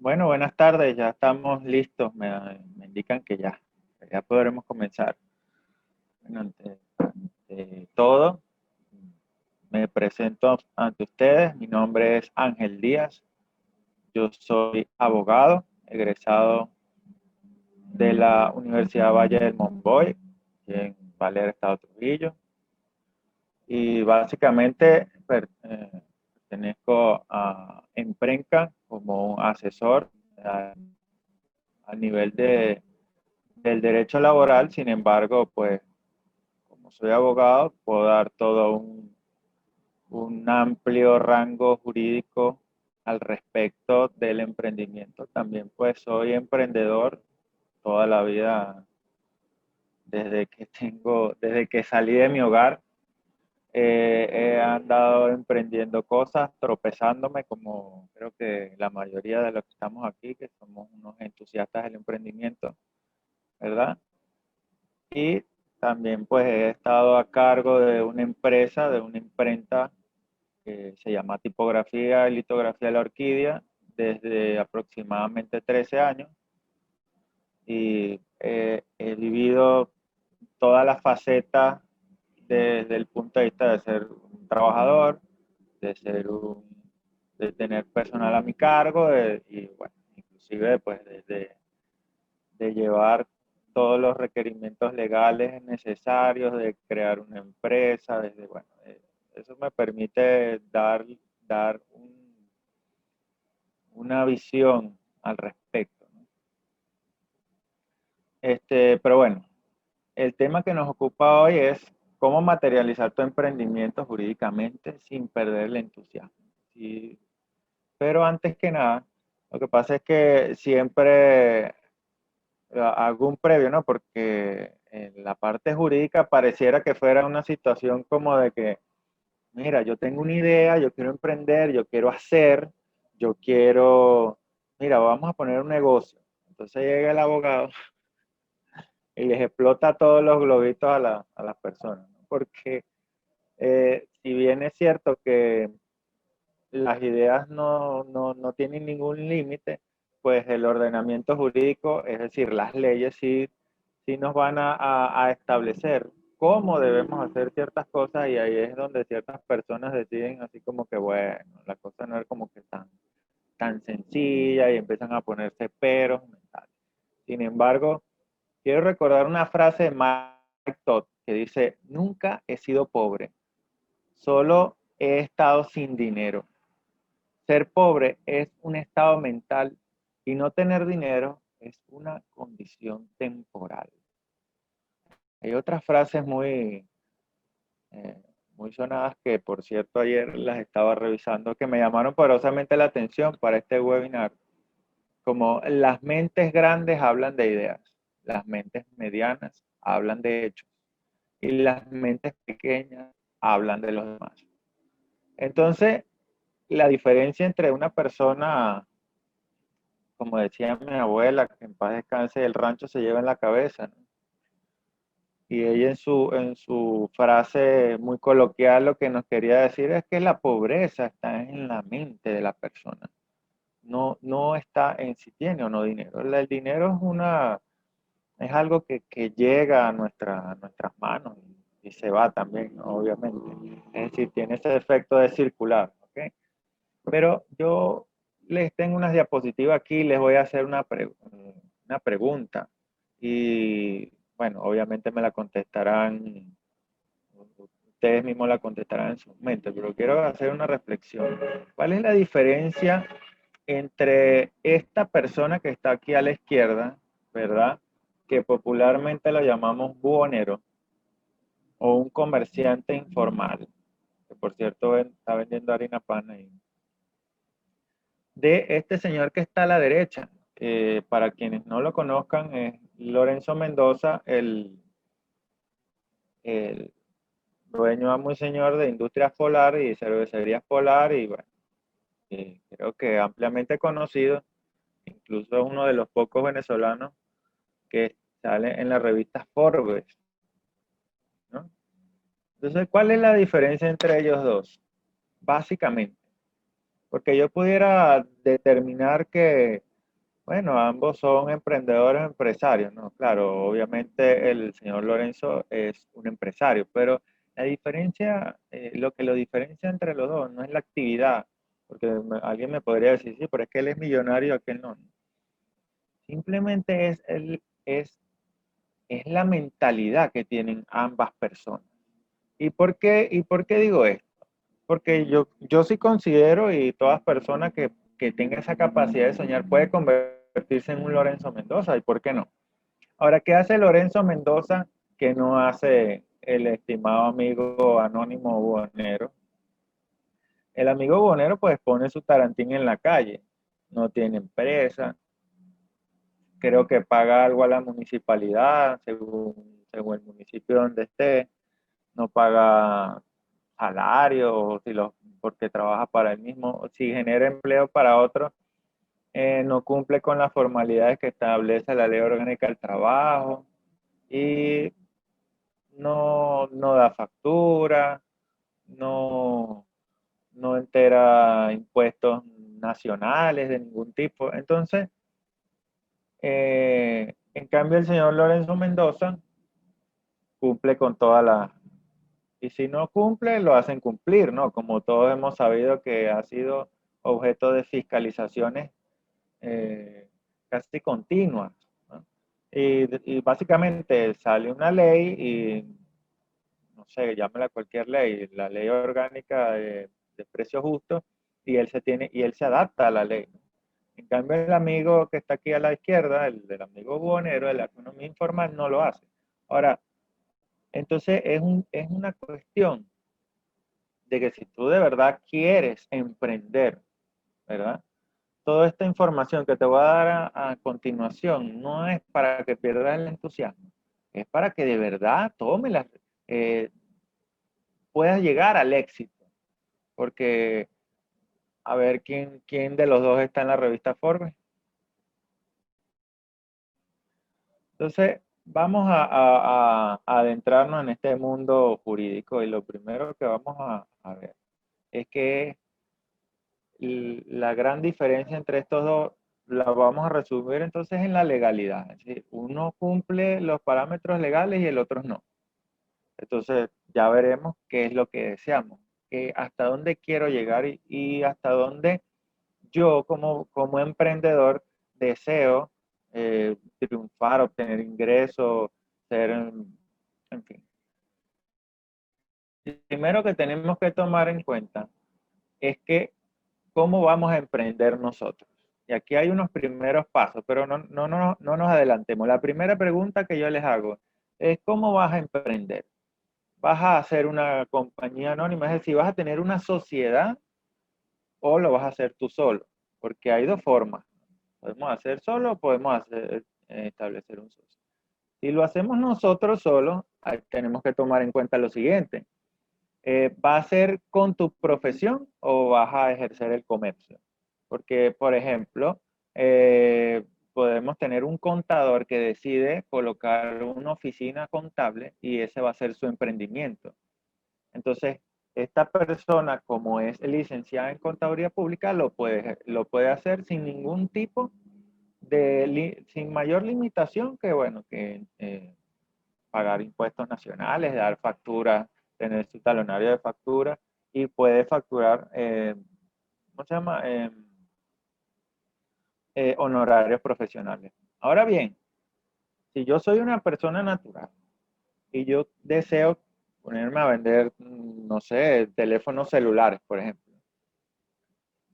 Bueno, buenas tardes, ya estamos listos, me indican que ya podremos comenzar. Bueno, ante todo, me presento ante ustedes, mi nombre es Ángel Díaz, yo soy abogado, egresado de la Universidad Valle del Monboy, en Valera, Estado Trujillo, y básicamente pertenezco a Emprenca como un asesor a nivel del derecho laboral. Sin embargo, pues como soy abogado, puedo dar todo un amplio rango jurídico al respecto del emprendimiento. También pues soy emprendedor toda la vida, desde que salí de mi hogar. He andado emprendiendo cosas, tropezándome como creo que la mayoría de los que estamos aquí, que somos unos entusiastas del emprendimiento, ¿verdad? Y también pues he estado a cargo de una empresa, de una imprenta que se llama Tipografía y Litografía de la Orquídea desde aproximadamente 13 años, y he vivido todas las facetas desde el punto de vista de ser un trabajador, de ser de tener personal a mi cargo, y bueno, inclusive pues de llevar todos los requerimientos legales necesarios, de crear una empresa, bueno, eso me permite dar una visión al respecto, ¿no? Pero bueno, el tema que nos ocupa hoy es cómo materializar tu emprendimiento jurídicamente sin perder el entusiasmo. Sí, pero antes que nada, lo que pasa es que siempre hago un previo, ¿no? Porque en la parte jurídica pareciera que fuera una situación como de que, mira, yo tengo una idea, yo quiero emprender, yo quiero hacer, yo quiero, mira, vamos a poner un negocio. Entonces llega el abogado y les explota todos los globitos a las personas, ¿no? Porque si bien es cierto que las ideas no tienen ningún límite, pues el ordenamiento jurídico, es decir, las leyes sí nos van a establecer cómo debemos hacer ciertas cosas, y ahí es donde ciertas personas deciden así como que, bueno, la cosa no es como que tan sencilla y empiezan a ponerse peros mentales. Sin embargo, quiero recordar una frase de Mike Todd que dice: nunca he sido pobre, solo he estado sin dinero. Ser pobre es un estado mental y no tener dinero es una condición temporal. Hay otras frases eh, muy sonadas que, por cierto, ayer las estaba revisando, que me llamaron poderosamente la atención para este webinar, como las mentes grandes hablan de ideas, las mentes medianas hablan de hechos y las mentes pequeñas hablan de los demás. Entonces, la diferencia entre una persona, como decía mi abuela, que en paz descanse, el rancho se lleva en la cabeza, ¿no? Y ella en su frase muy coloquial lo que nos quería decir es que la pobreza está en la mente de la persona, no está en si tiene o no dinero. El dinero es algo que llega a nuestras manos y se va también, ¿no? Obviamente. Es decir, tiene ese efecto de circular, ¿ok? Pero yo les tengo unas diapositivas aquí, les voy a hacer una pregunta, y bueno, obviamente me la contestarán, ustedes mismos la contestarán en sus mentes, pero quiero hacer una reflexión. ¿Cuál es la diferencia entre esta persona que está aquí a la izquierda, ¿verdad? Que popularmente lo llamamos buhonero, o un comerciante informal, que por cierto está vendiendo harina pan ahí, de este señor que está a la derecha? Para quienes no lo conozcan, es Lorenzo Mendoza, el dueño, amo y señor de Industrias Polar y Cervecerías Polar, y bueno, creo que ampliamente conocido, incluso es uno de los pocos venezolanos que sale en la revista Forbes, ¿no? Entonces, ¿cuál es la diferencia entre ellos dos? Básicamente, porque yo pudiera determinar que Bueno, ambos son emprendedores, empresarios, ¿no? Claro, obviamente el señor Lorenzo es un empresario, pero la diferencia, lo que lo diferencia entre los dos no es la actividad, porque alguien me podría decir, sí, pero es que él es millonario, aquel no. Simplemente es la mentalidad que tienen ambas personas. Y por qué digo esto? Porque yo sí considero y todas personas que tenga esa capacidad de soñar puede convertirse en un Lorenzo Mendoza, ¿y por qué no? Ahora, ¿qué hace Lorenzo Mendoza que no hace el estimado amigo anónimo Bonero? El amigo Bonero pues pone su tarantín en la calle, no tiene empresa, creo que paga algo a la municipalidad, según el municipio donde esté, no paga salario, si porque trabaja para él mismo, si genera empleo para otro, no cumple con las formalidades que establece la ley orgánica del trabajo y no da factura, no, no entera impuestos nacionales de ningún tipo. Entonces, en cambio, el señor Lorenzo Mendoza cumple con todas las. Y si no cumple, lo hacen cumplir, ¿no? Como todos hemos sabido que ha sido objeto de fiscalizaciones eh, casi continuas, ¿no? Y básicamente sale una ley y, no sé, llámela cualquier ley, la ley orgánica de precios justos, y él se adapta a la ley, ¿no? En cambio, el amigo que está aquí a la izquierda, el del amigo buhonero de la economía informal, no lo hace. Ahora, entonces es una cuestión de que si tú de verdad quieres emprender, ¿verdad? Toda esta información que te voy a dar a continuación no es para que pierdas el entusiasmo, es para que de verdad eh, puedas llegar al éxito. Porque, a ver, ¿quién de los dos está en la revista Forbes? Entonces, vamos a adentrarnos en este mundo jurídico y lo primero que vamos a ver es que la gran diferencia entre estos dos la vamos a resumir entonces en la legalidad. Es decir, uno cumple los parámetros legales y el otro no. Entonces ya veremos qué es lo que deseamos, hasta dónde quiero llegar y hasta dónde yo como emprendedor deseo triunfar, obtener ingresos, ser, en fin. Primero que tenemos que tomar en cuenta es que cómo vamos a emprender nosotros. Y aquí hay unos primeros pasos, pero no nos adelantemos. La primera pregunta que yo les hago es ¿cómo vas a emprender? ¿Vas a hacer una compañía anónima? Es decir, ¿vas a tener una sociedad o lo vas a hacer tú solo? Porque hay dos formas. Podemos hacer solo o podemos establecer un socio. Si lo hacemos nosotros solos, tenemos que tomar en cuenta lo siguiente. ¿Va a ser con tu profesión o vas a ejercer el comercio? Porque, por ejemplo, podemos tener un contador que decide colocar una oficina contable y ese va a ser su emprendimiento. Entonces, esta persona, como es licenciada en contaduría pública, lo puede hacer sin ningún tipo sin mayor limitación que, bueno, que pagar impuestos nacionales, dar facturas, tener su talonario de factura y puede facturar, ¿cómo se llama? Honorarios profesionales. Ahora bien, si yo soy una persona natural y yo deseo ponerme a vender, no sé, teléfonos celulares, por ejemplo,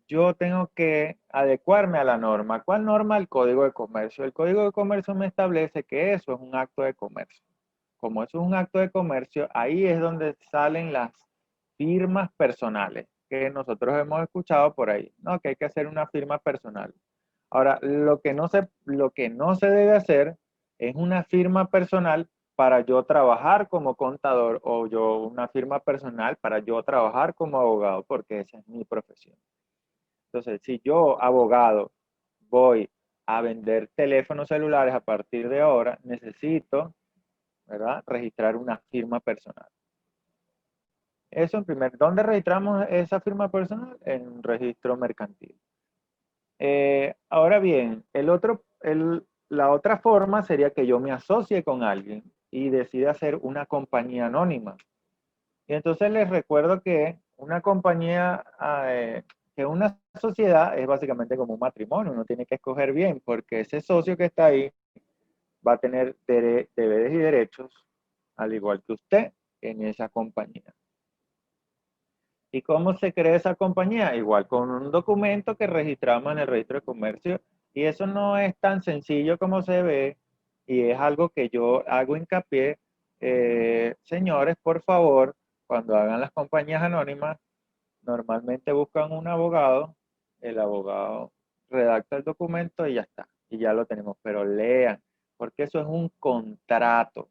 yo tengo que adecuarme a la norma. ¿Cuál norma? El Código de Comercio. El Código de Comercio me establece que eso es un acto de comercio. Como eso es un acto de comercio, ahí es donde salen las firmas personales que nosotros hemos escuchado por ahí, ¿no? Que hay que hacer una firma personal. Ahora, lo que no se debe hacer es una firma personal para yo trabajar como contador o yo una firma personal para yo trabajar como abogado, porque esa es mi profesión. Entonces, si yo, abogado, voy a vender teléfonos celulares a partir de ahora, necesito, ¿verdad?, registrar una firma personal. Eso en primer. ¿Dónde registramos esa firma personal? En un registro mercantil. Ahora bien, la otra forma sería que yo me asocie con alguien y decida hacer una compañía anónima. Y entonces les recuerdo que una compañía, que una sociedad es básicamente como un matrimonio, uno tiene que escoger bien, porque ese socio que está ahí va a tener deberes y derechos, al igual que usted, en esa compañía. ¿Y cómo se crea esa compañía? Igual con un documento que registramos en el registro de comercio. Y eso no es tan sencillo como se ve. Y es algo que yo hago hincapié. Señores, por favor, cuando hagan las compañías anónimas, normalmente buscan un abogado. El abogado redacta el documento y ya está. Y ya lo tenemos. Pero lean, porque eso es un contrato.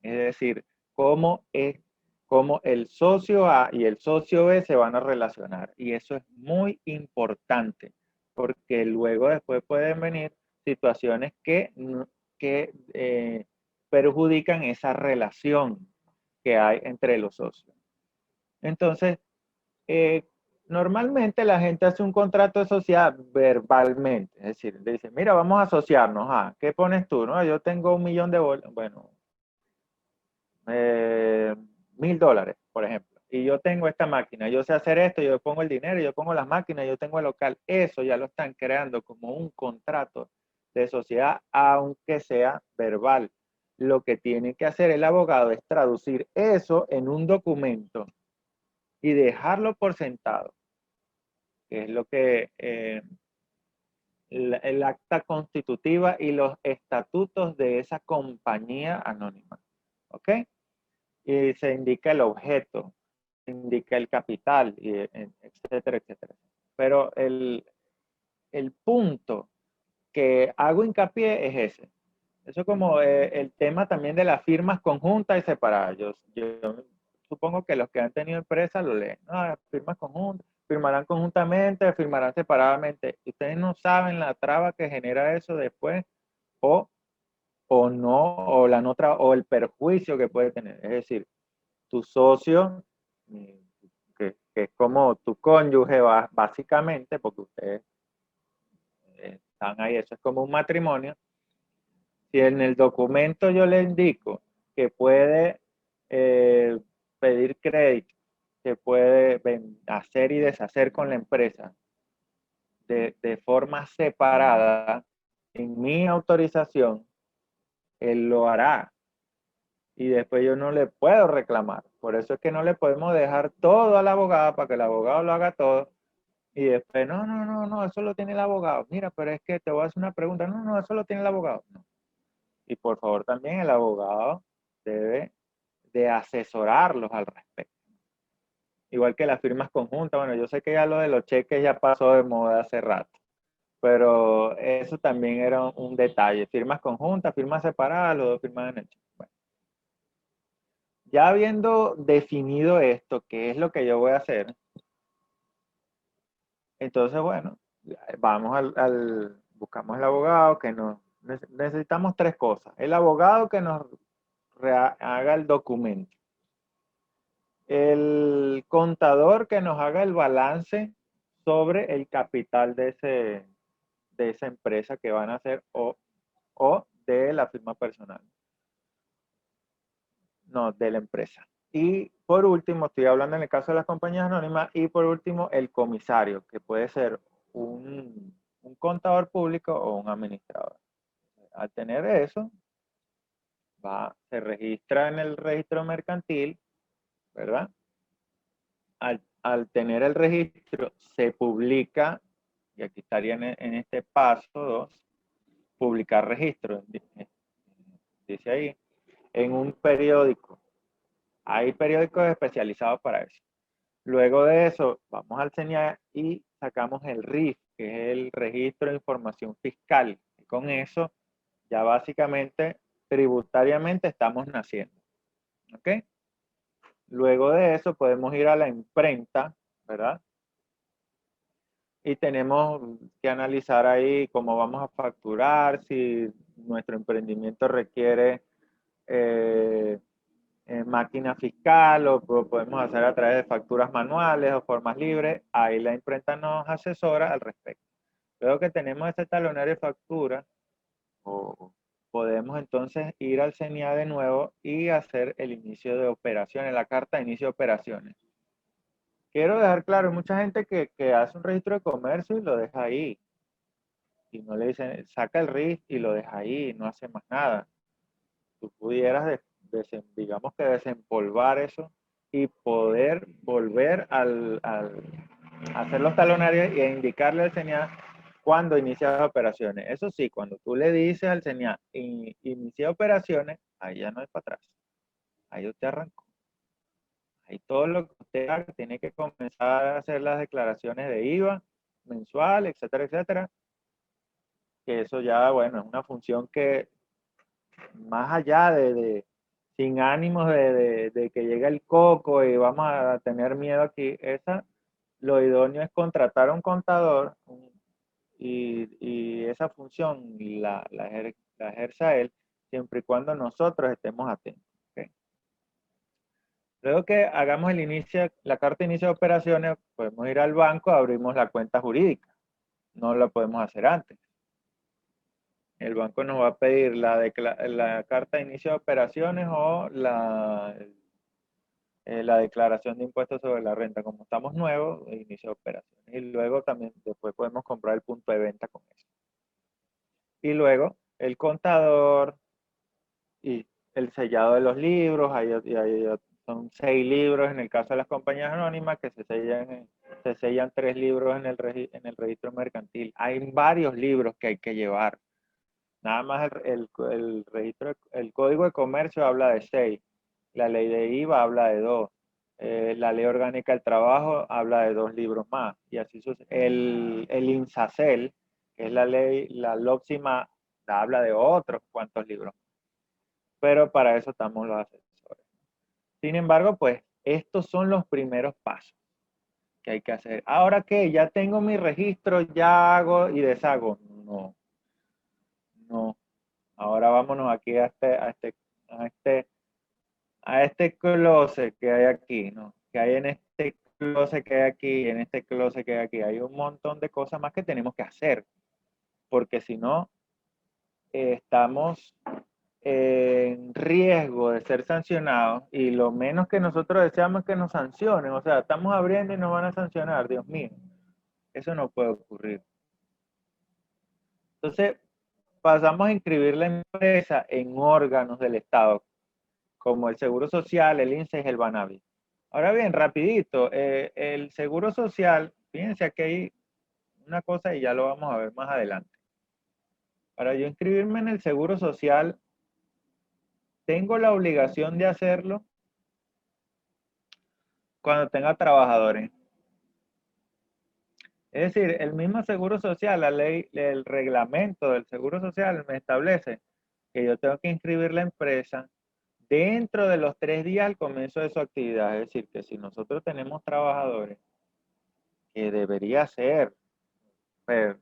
Es decir, cómo es, cómo el socio A y el socio B se van a relacionar. Y eso es muy importante, porque luego después pueden venir situaciones que perjudican esa relación que hay entre los socios. Entonces, eh, normalmente la gente hace un contrato de sociedad verbalmente, es decir, le dice, mira, vamos a asociarnos. Ah, ¿qué pones tú? No, yo tengo $1.000.000. Bueno, eh, $1.000, por ejemplo, y yo tengo esta máquina, yo sé hacer esto, yo pongo el dinero, yo pongo las máquinas, yo tengo el local, eso ya lo están creando como un contrato de sociedad, aunque sea verbal. Lo que tiene que hacer el abogado es traducir eso en un documento y dejarlo por sentado, que es lo que el acta constitutiva y los estatutos de esa compañía anónima. ¿Ok? Y se indica el objeto, se indica el capital, etcétera, etcétera. Pero el punto que hago hincapié es ese. Eso es como el tema también de las firmas conjuntas y separadas. Yo supongo que los que han tenido empresas lo leen. No, firmas conjuntas, firmarán conjuntamente, firmarán separadamente. Ustedes no saben la traba que genera eso después o, o no, o la otra, o el perjuicio que puede tener. Es decir, tu socio, que es como tu cónyuge básicamente, porque ustedes están ahí, eso es como un matrimonio. Si en el documento yo le indico que puede eh, pedir crédito, que puede hacer y deshacer con la empresa de forma separada, en mi autorización, él lo hará y después yo no le puedo reclamar. Por eso es que no le podemos dejar todo al abogado para que el abogado lo haga todo y después, no, no, no, no, eso lo tiene el abogado. Mira, pero es que te voy a hacer una pregunta. No, no, eso lo tiene el abogado. No. Y por favor también el abogado debe de asesorarlos al respecto. Igual que las firmas conjuntas. Bueno, yo sé que ya lo de los cheques ya pasó de moda hace rato, pero eso también era un detalle. Firmas conjuntas, firmas separadas, los dos firman en el cheque. Bueno, ya habiendo definido esto, qué es lo que yo voy a hacer, entonces, bueno, vamos buscamos el abogado que nos, necesitamos tres cosas. El abogado que nos haga el documento. El contador que nos haga el balance sobre el capital de esa empresa que van a hacer o de la firma personal. No, de la empresa. Y por último, estoy hablando en el caso de las compañías anónimas, y por último, el comisario, que puede ser un contador público o un administrador. Al tener eso, se registra en el registro mercantil, ¿verdad? Al tener el registro, se publica, y aquí estaría en este paso 2, publicar registro, dice ahí, en un periódico. Hay periódicos especializados para eso. Luego de eso, vamos al CENIAF y sacamos el RIF, que es el Registro de Información Fiscal. Y con eso, ya básicamente, tributariamente estamos naciendo. ¿Ok? Luego de eso, podemos ir a la imprenta, ¿verdad? Y tenemos que analizar ahí cómo vamos a facturar, si nuestro emprendimiento requiere eh, máquina fiscal o podemos hacer a través de facturas manuales o formas libres. Ahí la imprenta nos asesora al respecto. Luego que tenemos ese talonario de factura, podemos entonces ir al CENIA de nuevo y hacer el inicio de operaciones, la carta de inicio de operaciones. Quiero dejar claro, hay mucha gente que hace un registro de comercio y lo deja ahí. Y no le dicen, saca el RIF y lo deja ahí, no hace más nada. Tú pudieras, digamos que desempolvar eso y poder volver a hacer los talonarios e indicarle al CENIA cuando inicia las operaciones. Eso sí, cuando tú le dices al CENIA, inicia operaciones, ahí ya no es para atrás. Ahí usted arrancó. Ahí todo lo que usted haga tiene que comenzar a hacer las declaraciones de IVA mensual, etcétera, etcétera. Que eso ya, bueno, es una función que más allá sin ánimos de que llegue el coco y vamos a tener miedo aquí, lo idóneo es contratar a un contador y esa función la ejerza él siempre y cuando nosotros estemos atentos. ¿Okay? Luego que hagamos la carta de inicio de operaciones, podemos ir al banco, abrimos la cuenta jurídica. No la podemos hacer antes. El banco nos va a pedir la carta de inicio de operaciones o la declaración de impuestos sobre la renta. Como estamos nuevos, inicio de operaciones. Y luego también después podemos comprar el punto de venta con eso. Y luego el contador y el sellado de los libros. Son 6 libros en el caso de las compañías anónimas que se sellan 3 libros en el registro mercantil. Hay varios libros que hay que llevar. Nada más el registro, el código de comercio habla de 6, la ley de IVA habla de 2, la ley orgánica del trabajo habla de 2 libros más, y así el INSACEL, que es la LOPSIMA, habla de otros cuantos libros, pero para eso estamos los asesores. Sin embargo, pues estos son los primeros pasos que hay que hacer. Ahora que ya tengo mi registro, ya hago y deshago. No, no. Ahora vámonos aquí a este, a este closet que hay aquí, ¿no? Que hay en este closet que hay aquí, en este closet que hay aquí. Hay un montón de cosas más que tenemos que hacer, porque si no, estamos en riesgo de ser sancionados y lo menos que nosotros deseamos es que nos sancionen. O sea, estamos abriendo y nos van a sancionar, Dios mío. Eso no puede ocurrir. Entonces, pasamos a inscribir la empresa en órganos del Estado, como el Seguro Social, el INSS y el BANAVI. Ahora bien, rapidito, el Seguro Social, fíjense aquí hay una cosa y ya lo vamos a ver más adelante. Para yo inscribirme en el Seguro Social, tengo la obligación de hacerlo cuando tenga trabajadores. Es decir, el mismo Seguro Social, la ley, el reglamento del Seguro Social me establece que yo tengo que inscribir la empresa dentro de los 3 días al comienzo de su actividad. Es decir, que si nosotros tenemos trabajadores, que debería ser pues,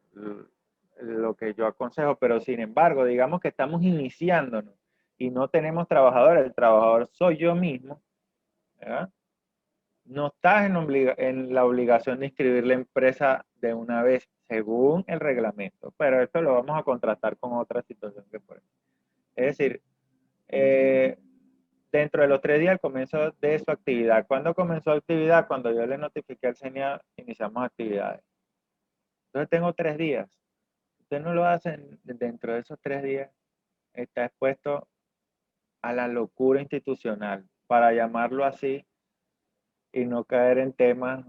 lo que yo aconsejo, pero sin embargo, digamos que estamos iniciándonos y no tenemos trabajadores, el trabajador soy yo mismo, ¿verdad? No estás en la obligación de inscribir la empresa de una vez según el reglamento, pero esto lo vamos a contrastar con otra situación que por ejemplo. Es decir, eh, dentro de los 3 días al comienzo de su actividad. ¿Cuándo comenzó la actividad? Cuando yo le notifiqué al CENIA, iniciamos actividades. Entonces tengo 3 días. Usted no lo hace dentro de esos 3 días, está expuesto a la locura institucional, para llamarlo así, y no caer en temas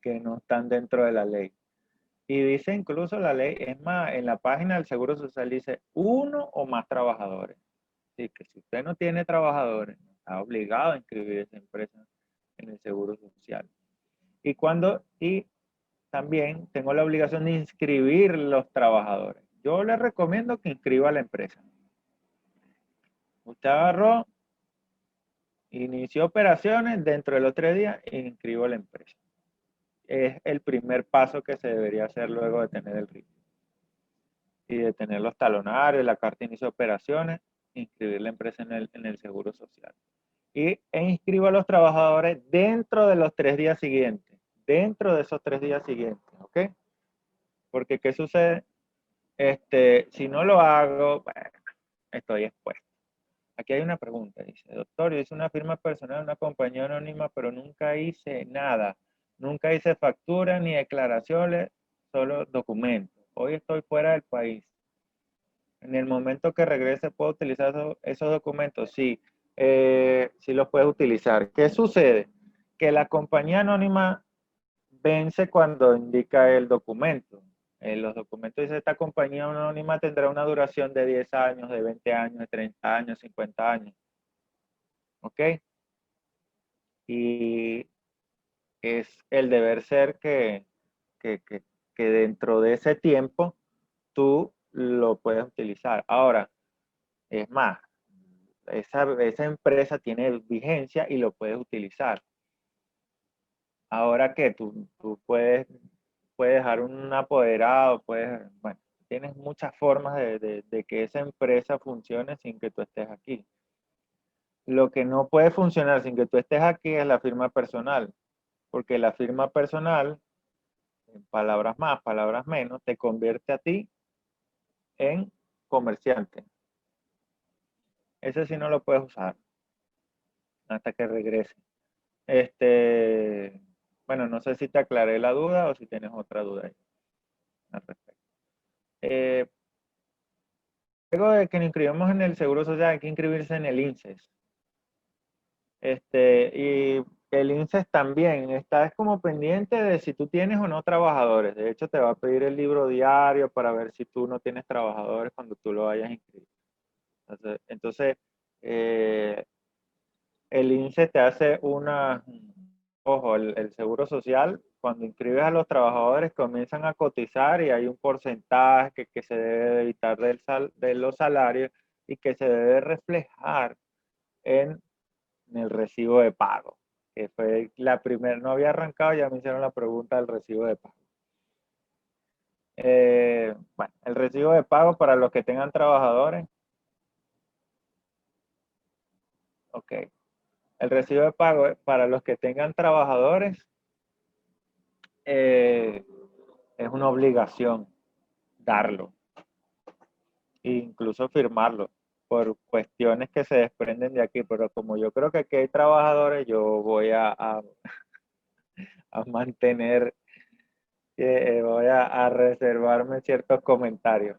que no están dentro de la ley. Y dice incluso la ley, es más, en la página del Seguro Social dice 1 o más trabajadores. Así que si usted no tiene trabajadores, está obligado a inscribir esa empresa en el Seguro Social. Y también tengo la obligación de inscribir los trabajadores. Yo le recomiendo que inscriba a la empresa. Usted agarró, inició operaciones, dentro de los 3 días, inscribo a la empresa. Es el primer paso que se debería hacer luego de tener el RIF. Y de tener los talonarios, la carta de inicio de operaciones, inscribir la empresa en el Seguro Social. E inscribo a los trabajadores dentro de los 3 días siguientes. Dentro de esos 3 días siguientes, ¿ok? Porque, ¿qué sucede? Si no lo hago, bueno, estoy expuesto. Aquí hay una pregunta, dice, doctor, yo hice una firma personal, una compañía anónima, pero nunca hice nada. Nunca hice facturas ni declaraciones, solo documentos. Hoy estoy fuera del país. En el momento que regrese, ¿puedo utilizar esos documentos? Sí, sí los puedes utilizar. ¿Qué sucede? Que la compañía anónima vence cuando indica el documento. Los documentos dice esta compañía anónima tendrá una duración de 10 años, de 20 años, de 30 años, 50 años. ¿Ok? Y es el deber ser que, que, que dentro de ese tiempo tú lo puedes utilizar. Ahora, es más, esa empresa tiene vigencia y lo puedes utilizar. Ahora que tú puedes dejar un apoderado, bueno, tienes muchas formas de que esa empresa funcione sin que tú estés aquí. Lo que no puede funcionar sin que tú estés aquí es la firma personal, porque la firma personal, en palabras más, palabras menos, te convierte a ti en comerciante. Ese sí no lo puedes usar hasta que regrese. Bueno, no sé si te aclaré la duda o si tienes otra duda ahí al respecto. Eh, Luego de que nos inscribimos en el Seguro Social, hay que inscribirse en el INSES. Y el INSES también está es como pendiente de si tú tienes o no trabajadores. De hecho, te va a pedir el libro diario para ver si tú no tienes trabajadores cuando tú lo vayas a inscribir. Entonces, eh, el INSEE te hace ojo, el Seguro Social, cuando inscribes a los trabajadores comienzan a cotizar y hay un porcentaje que se debe evitar de los salarios y que se debe reflejar en el recibo de pago, que fue la primera, no había arrancado, ya me hicieron la pregunta del recibo de pago. Bueno, el recibo de pago para los que tengan trabajadores, ok. El recibo de pago para los que tengan trabajadores eh, es una obligación darlo, e incluso firmarlo, por cuestiones que se desprenden de aquí, pero como yo creo que aquí hay trabajadores, yo voy a mantener, voy a reservarme ciertos comentarios,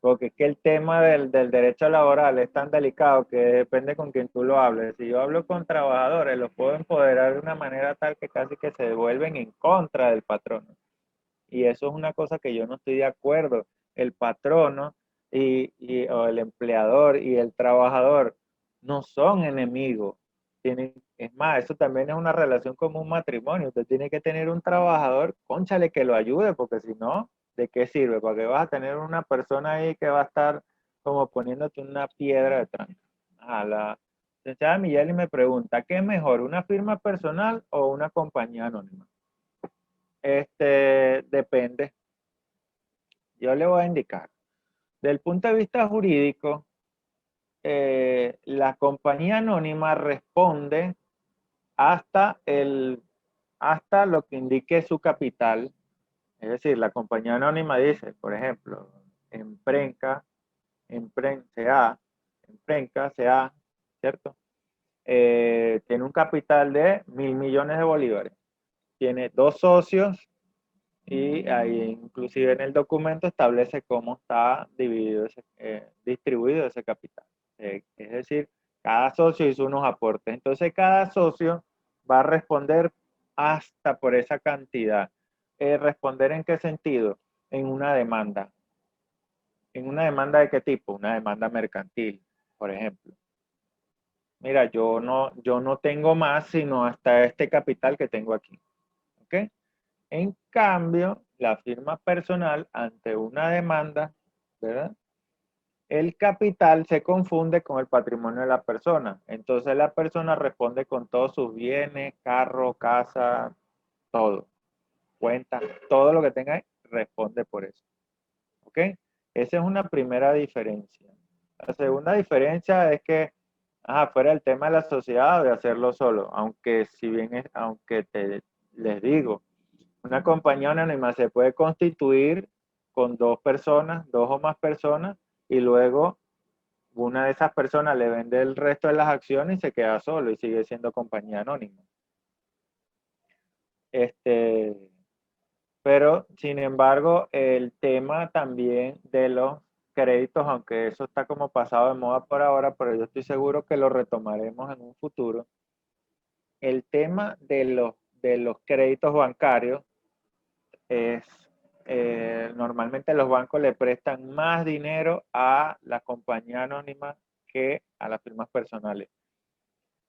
porque es que el tema del derecho laboral es tan delicado que depende con quién tú lo hables. Si yo hablo con trabajadores, los puedo empoderar de una manera tal que casi que se vuelven en contra del patrono. Y eso es una cosa que yo no estoy de acuerdo. El patrono o el empleador y el trabajador no son enemigos. Es más, eso también es una relación como un matrimonio. Usted tiene que tener un trabajador, cónchale, que lo ayude, porque si no, ¿de qué sirve? Porque vas a tener una persona ahí que va a estar como poniéndote una piedra de tranca. La licenciada Miguel me pregunta, ¿qué es mejor, una firma personal o una compañía anónima? Depende. Yo le voy a indicar. Del punto de vista jurídico, la compañía anónima responde hasta hasta lo que indique su capital. Es decir, la compañía anónima dice, por ejemplo, Emprenca, CA, Emprenca, CA, ¿cierto? Tiene un capital de 1.000 millones de bolívares. Tiene dos socios y ahí inclusive en el documento establece cómo está distribuido ese capital. Es decir, cada socio hizo unos aportes. Entonces cada socio va a responder hasta por esa cantidad. ¿Responder en qué sentido? En una demanda. ¿En una demanda de qué tipo? Una demanda mercantil, por ejemplo. Mira, yo no tengo más sino hasta este capital que tengo aquí. ¿Ok? En cambio, la firma personal ante una demanda, ¿verdad? El capital se confunde con el patrimonio de la persona. Entonces la persona responde con todos sus bienes, carro, casa, todo, cuenta, todo lo que tenga, responde por eso. ¿Ok? Esa es una primera diferencia. La segunda diferencia es que, fuera el tema de la sociedad o de hacerlo solo, aunque si bien les digo, una compañía anónima se puede constituir con dos personas, dos o más personas, y luego una de esas personas le vende el resto de las acciones y se queda solo y sigue siendo compañía anónima. Este, pero, sin embargo, el tema también de los créditos, aunque eso está como pasado de moda por ahora, pero yo estoy seguro que lo retomaremos en un futuro. El tema de los créditos bancarios es, normalmente los bancos le prestan más dinero a las compañías anónimas que a las firmas personales.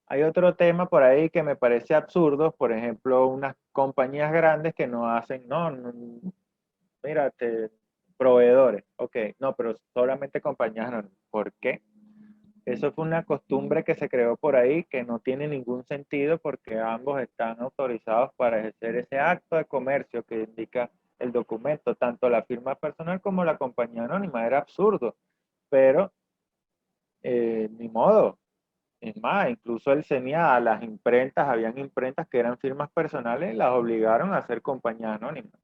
Hay otro tema por ahí que me parece absurdo, por ejemplo, unas compañías grandes que no hacen, no, mira, proveedores, ok, no, pero solamente compañías anónimas. ¿Por qué? Eso fue una costumbre que se creó por ahí que no tiene ningún sentido porque ambos están autorizados para ejercer ese acto de comercio que indica el documento, tanto la firma personal como la compañía anónima. Era absurdo, pero ni modo. Es más, incluso él tenía a las imprentas, habían imprentas que eran firmas personales y las obligaron a ser compañías anónimas.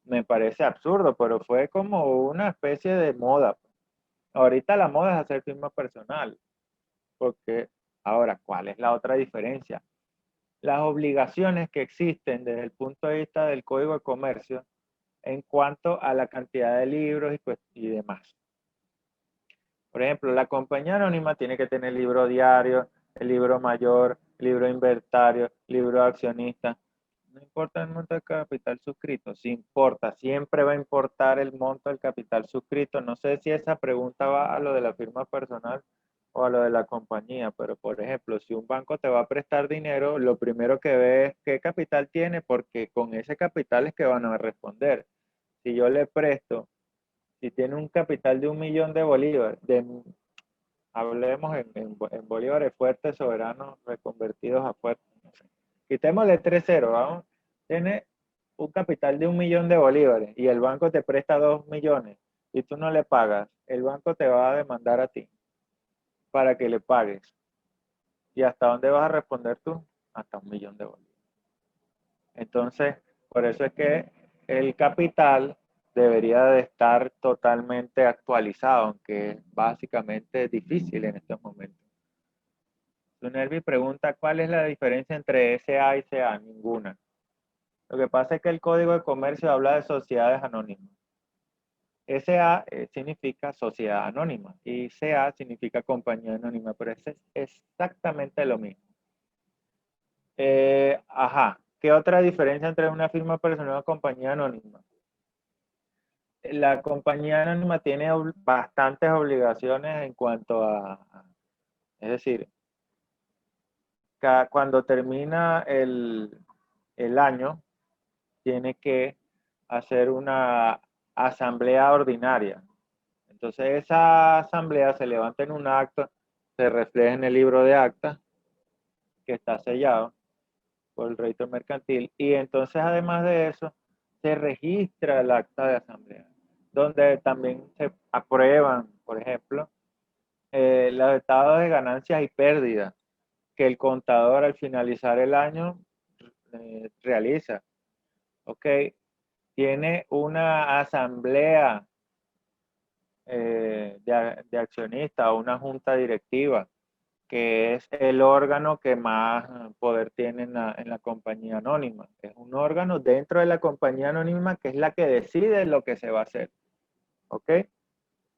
Me parece absurdo, pero fue como una especie de moda. Ahorita la moda es hacer firma personal, porque ahora, ¿cuál es la otra diferencia? Las obligaciones que existen desde el punto de vista del Código de Comercio en cuanto a la cantidad de libros y demás. Por ejemplo, la compañía anónima tiene que tener libro diario, el libro mayor, libro inventario, libro de accionista. No importa el monto de capital suscrito, sí importa, siempre va a importar el monto del capital suscrito. No sé si esa pregunta va a lo de la firma personal o a lo de la compañía, pero por ejemplo, si un banco te va a prestar dinero, lo primero que ve es qué capital tiene, porque con ese capital es que van a responder. Si yo le presto, si tiene un capital de 1 millón de bolívares, hablemos en bolívares fuertes, soberanos, reconvertidos a fuertes. Quitémosle 3 ceros, vamos. Tiene un capital de 1 millón de bolívares y el banco te presta 2 millones y tú no le pagas, el banco te va a demandar a ti para que le pagues. ¿Y hasta dónde vas a responder tú? Hasta 1 millón de bolívares. Entonces, por eso es que el capital debería de estar totalmente actualizado, aunque es básicamente difícil en estos momentos. Sunervi pregunta, ¿cuál es la diferencia entre SA y CA? Ninguna. Lo que pasa es que el Código de Comercio habla de sociedades anónimas. SA significa sociedad anónima y CA significa compañía anónima, pero es exactamente lo mismo. Ajá. ¿Qué otra diferencia entre una firma personal y una compañía anónima? La compañía anónima tiene bastantes obligaciones en cuanto es decir, cuando termina el año, tiene que hacer una asamblea ordinaria. Entonces esa asamblea se levanta en un acta, se refleja en el libro de actas que está sellado por el registro mercantil y entonces además de eso se registra el acta de asamblea, donde también se aprueban, por ejemplo, los estados de ganancias y pérdidas que el contador al finalizar el año realiza. Ok, tiene una asamblea de accionistas o una junta directiva, que es el órgano que más poder tiene en la compañía anónima. Es un órgano dentro de la compañía anónima que es la que decide lo que se va a hacer. ¿Ok?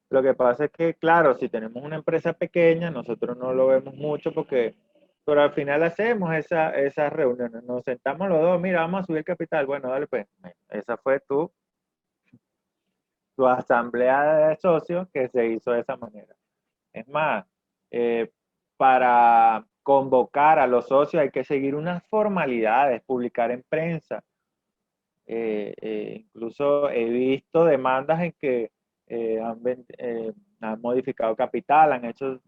Lo que pasa es que, claro, si tenemos una empresa pequeña, nosotros no lo vemos mucho porque, pero al final hacemos esas reuniones, nos sentamos los dos, mira, vamos a subir el capital, bueno, dale pues, esa fue tu asamblea de socios que se hizo de esa manera. Es más, eh, para convocar a los socios hay que seguir unas formalidades, publicar en prensa. Incluso he visto demandas en que han modificado capital,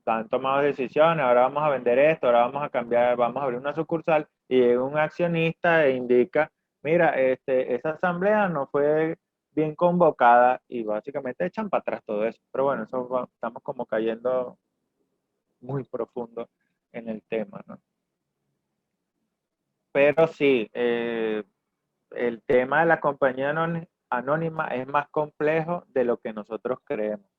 han tomado decisiones, ahora vamos a vender esto, ahora vamos a cambiar, vamos a abrir una sucursal y llega un accionista e indica, mira, esa asamblea no fue bien convocada y básicamente echan para atrás todo eso. Pero bueno, estamos como cayendo muy profundo en el tema, ¿no? Pero sí, el tema de la compañía anónima es más complejo de lo que nosotros creemos.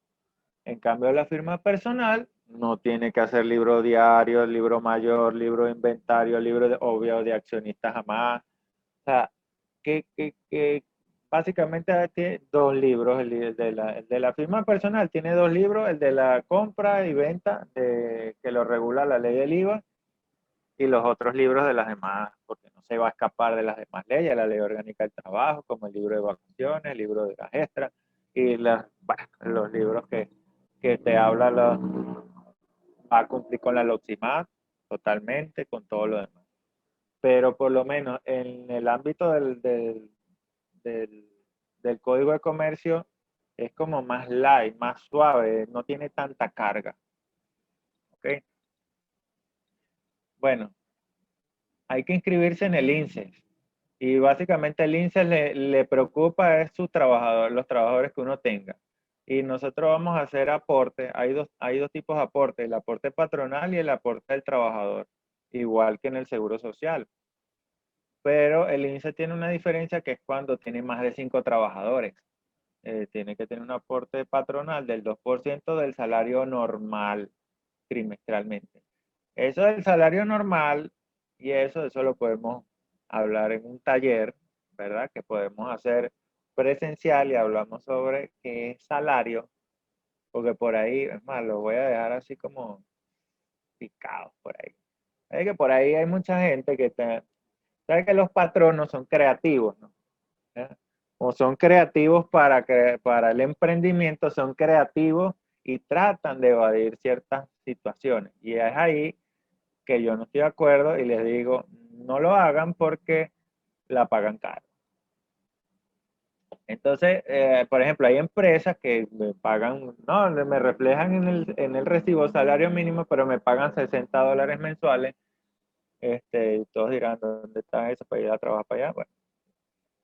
En cambio, la firma personal no tiene que hacer libro diario, libro mayor, libro de inventario, libro de, obvio de accionistas jamás. O sea, que básicamente tiene dos libros. El de la firma personal tiene dos libros, el de la compra y venta, que lo regula la ley del IVA, y los otros libros de las demás, porque no se va a escapar de las demás leyes, la ley orgánica del trabajo, como el libro de vacaciones, el libro de las extras, y bueno, los libros que te habla, va a cumplir con la LOXIMAT totalmente, con todo lo demás. Pero por lo menos en el ámbito del, del código de comercio es como más light, más suave, no tiene tanta carga. ¿Ok? Bueno, hay que inscribirse en el INSEE. Y básicamente el INSEE le preocupa es sus trabajadores, los trabajadores que uno tenga. Y nosotros vamos a hacer aporte. Hay dos tipos de aporte, el aporte patronal y el aporte del trabajador, igual que en el seguro social. Pero el INSEE tiene una diferencia que es cuando tiene más de 5 trabajadores. Tiene que tener un aporte patronal del 2% del salario normal trimestralmente. Eso del salario normal y eso lo podemos hablar en un taller, ¿verdad? Que podemos hacer presencial y hablamos sobre qué es salario, porque por ahí, es más, lo voy a dejar así como picado por ahí. Es que por ahí hay mucha gente sabe que los patronos son creativos, ¿no? ¿Eh? O son creativos para el emprendimiento, son creativos y tratan de evadir ciertas situaciones. Y es ahí que yo no estoy de acuerdo y les digo, no lo hagan porque la pagan caro. Entonces, por ejemplo, hay empresas que me pagan, no, me reflejan en el recibo salario mínimo, pero me pagan $60 mensuales. Y todos dirán, ¿dónde está eso para ir a trabajar para allá? Bueno,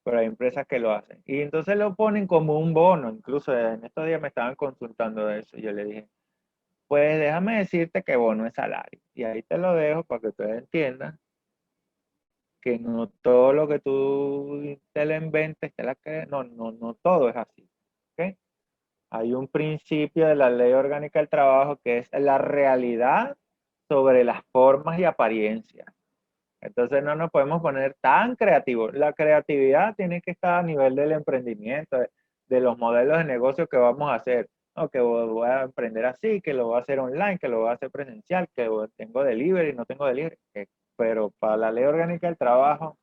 pero hay empresas que lo hacen. Y entonces lo ponen como un bono. Incluso en estos días me estaban consultando de eso. Yo le dije, pues déjame decirte que bono es salario. Y ahí te lo dejo para que ustedes entiendan que no todo lo que tú te lo inventes, no todo es así. ¿Ok? Hay un principio de la ley orgánica del trabajo que es la realidad sobre las formas y apariencias. Entonces no nos podemos poner tan creativos. La creatividad tiene que estar a nivel del emprendimiento, de los modelos de negocio que vamos a hacer. No, que voy a emprender así, que lo voy a hacer online, que lo voy a hacer presencial, que tengo delivery, no tengo delivery. Pero para la ley orgánica del trabajo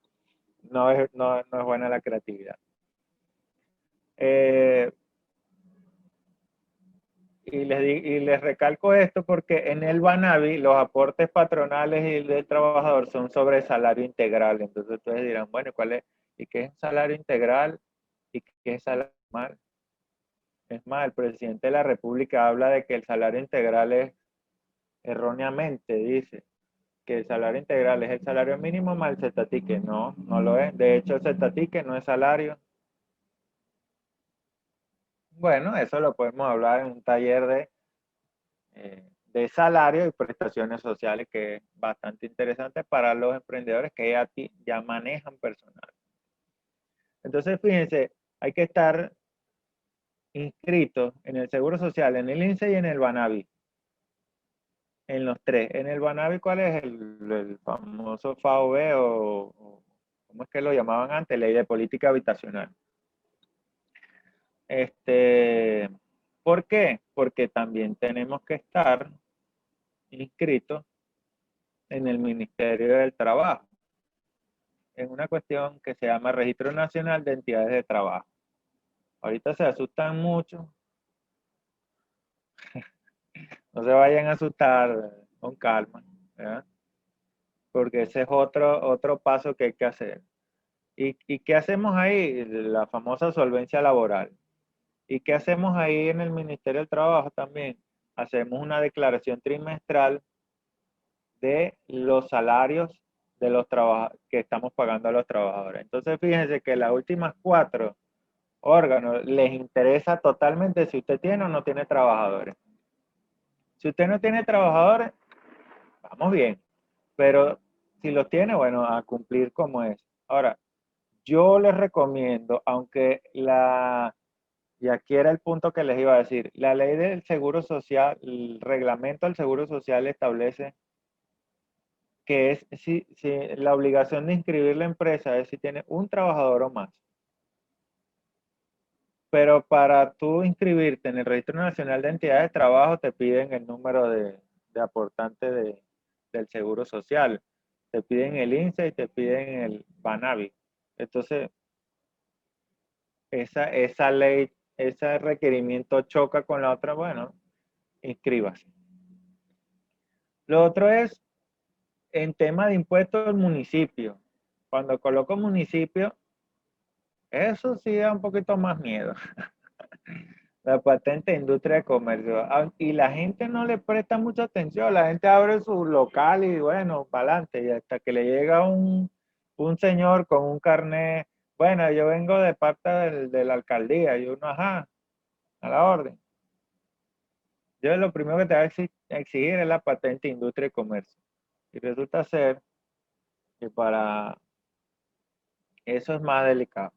no es buena la creatividad. Eh, y les recalco esto porque en el Banavi los aportes patronales y del trabajador son sobre salario integral. Entonces ustedes dirán, bueno, ¿cuál es? ¿Y qué es salario integral? ¿Y qué es salario normal? Es más, el presidente de la República habla de que el salario integral es erróneamente, dice, que el salario integral es el salario mínimo más el cetatique. No, no lo es. De hecho, el cetatique no es salario. Bueno, eso lo podemos hablar en un taller de salario y prestaciones sociales, que es bastante interesante para los emprendedores que ya manejan personal. Entonces, fíjense, hay que estar inscritos en el Seguro Social, en el INSEE y en el Banavi, en los tres. En el Banavi, ¿cuál es el famoso FAOB o cómo es que lo llamaban antes? Ley de Política Habitacional. ¿Por qué? Porque también tenemos que estar inscritos en el Ministerio del Trabajo, en una cuestión que se llama Registro Nacional de Entidades de Trabajo. Ahorita se asustan mucho, no se vayan a asustar, con calma, ¿verdad? Porque ese es otro paso que hay que hacer. ¿Y qué hacemos ahí? La famosa solvencia laboral. ¿Y qué hacemos ahí en el Ministerio del Trabajo también? Hacemos una declaración trimestral de los salarios de los que estamos pagando a los trabajadores. Entonces, fíjense que las últimas 4 órganos les interesa totalmente si usted tiene o no tiene trabajadores. Si usted no tiene trabajadores, vamos bien, pero si los tiene, bueno, a cumplir como es. Ahora, Yo les recomiendo, aunque y aquí era el punto que les iba a decir, la ley del seguro social, el reglamento del seguro social establece que es si la obligación de inscribir la empresa es si tiene un trabajador o más. Pero para tú inscribirte en el Registro Nacional de Entidades de Trabajo te piden el número de aportante del Seguro Social. Te piden el INSEE y te piden el BANAVI. Entonces, esa ley, ese requerimiento choca con la otra, bueno, inscríbase. Lo otro es en tema de impuestos del municipio. Cuando coloco municipio, eso sí da un poquito más miedo. La patente de industria de comercio. Y la gente no le presta mucha atención. La gente abre su local y bueno, para adelante. Y hasta que le llega un señor con un carnet. Bueno, yo vengo de parte de la alcaldía. Y uno, ajá, a la orden. Yo lo primero que te va a exigir es la patente de industria de comercio. Y resulta ser que para eso es más delicado.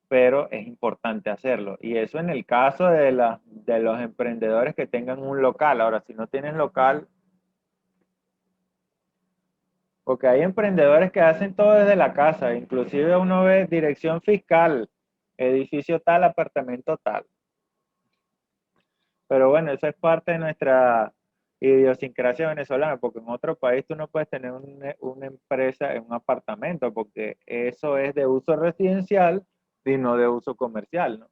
Pero es importante hacerlo. Y eso en el caso de los emprendedores que tengan un local. Ahora, si no tienen local, porque hay emprendedores que hacen todo desde la casa, inclusive uno ve dirección fiscal, edificio tal, apartamento tal. Pero bueno, eso es parte de nuestra idiosincrasia venezolana, porque en otro país tú no puedes tener una empresa en un apartamento, porque eso es de uso residencial y no de uso comercial, ¿no?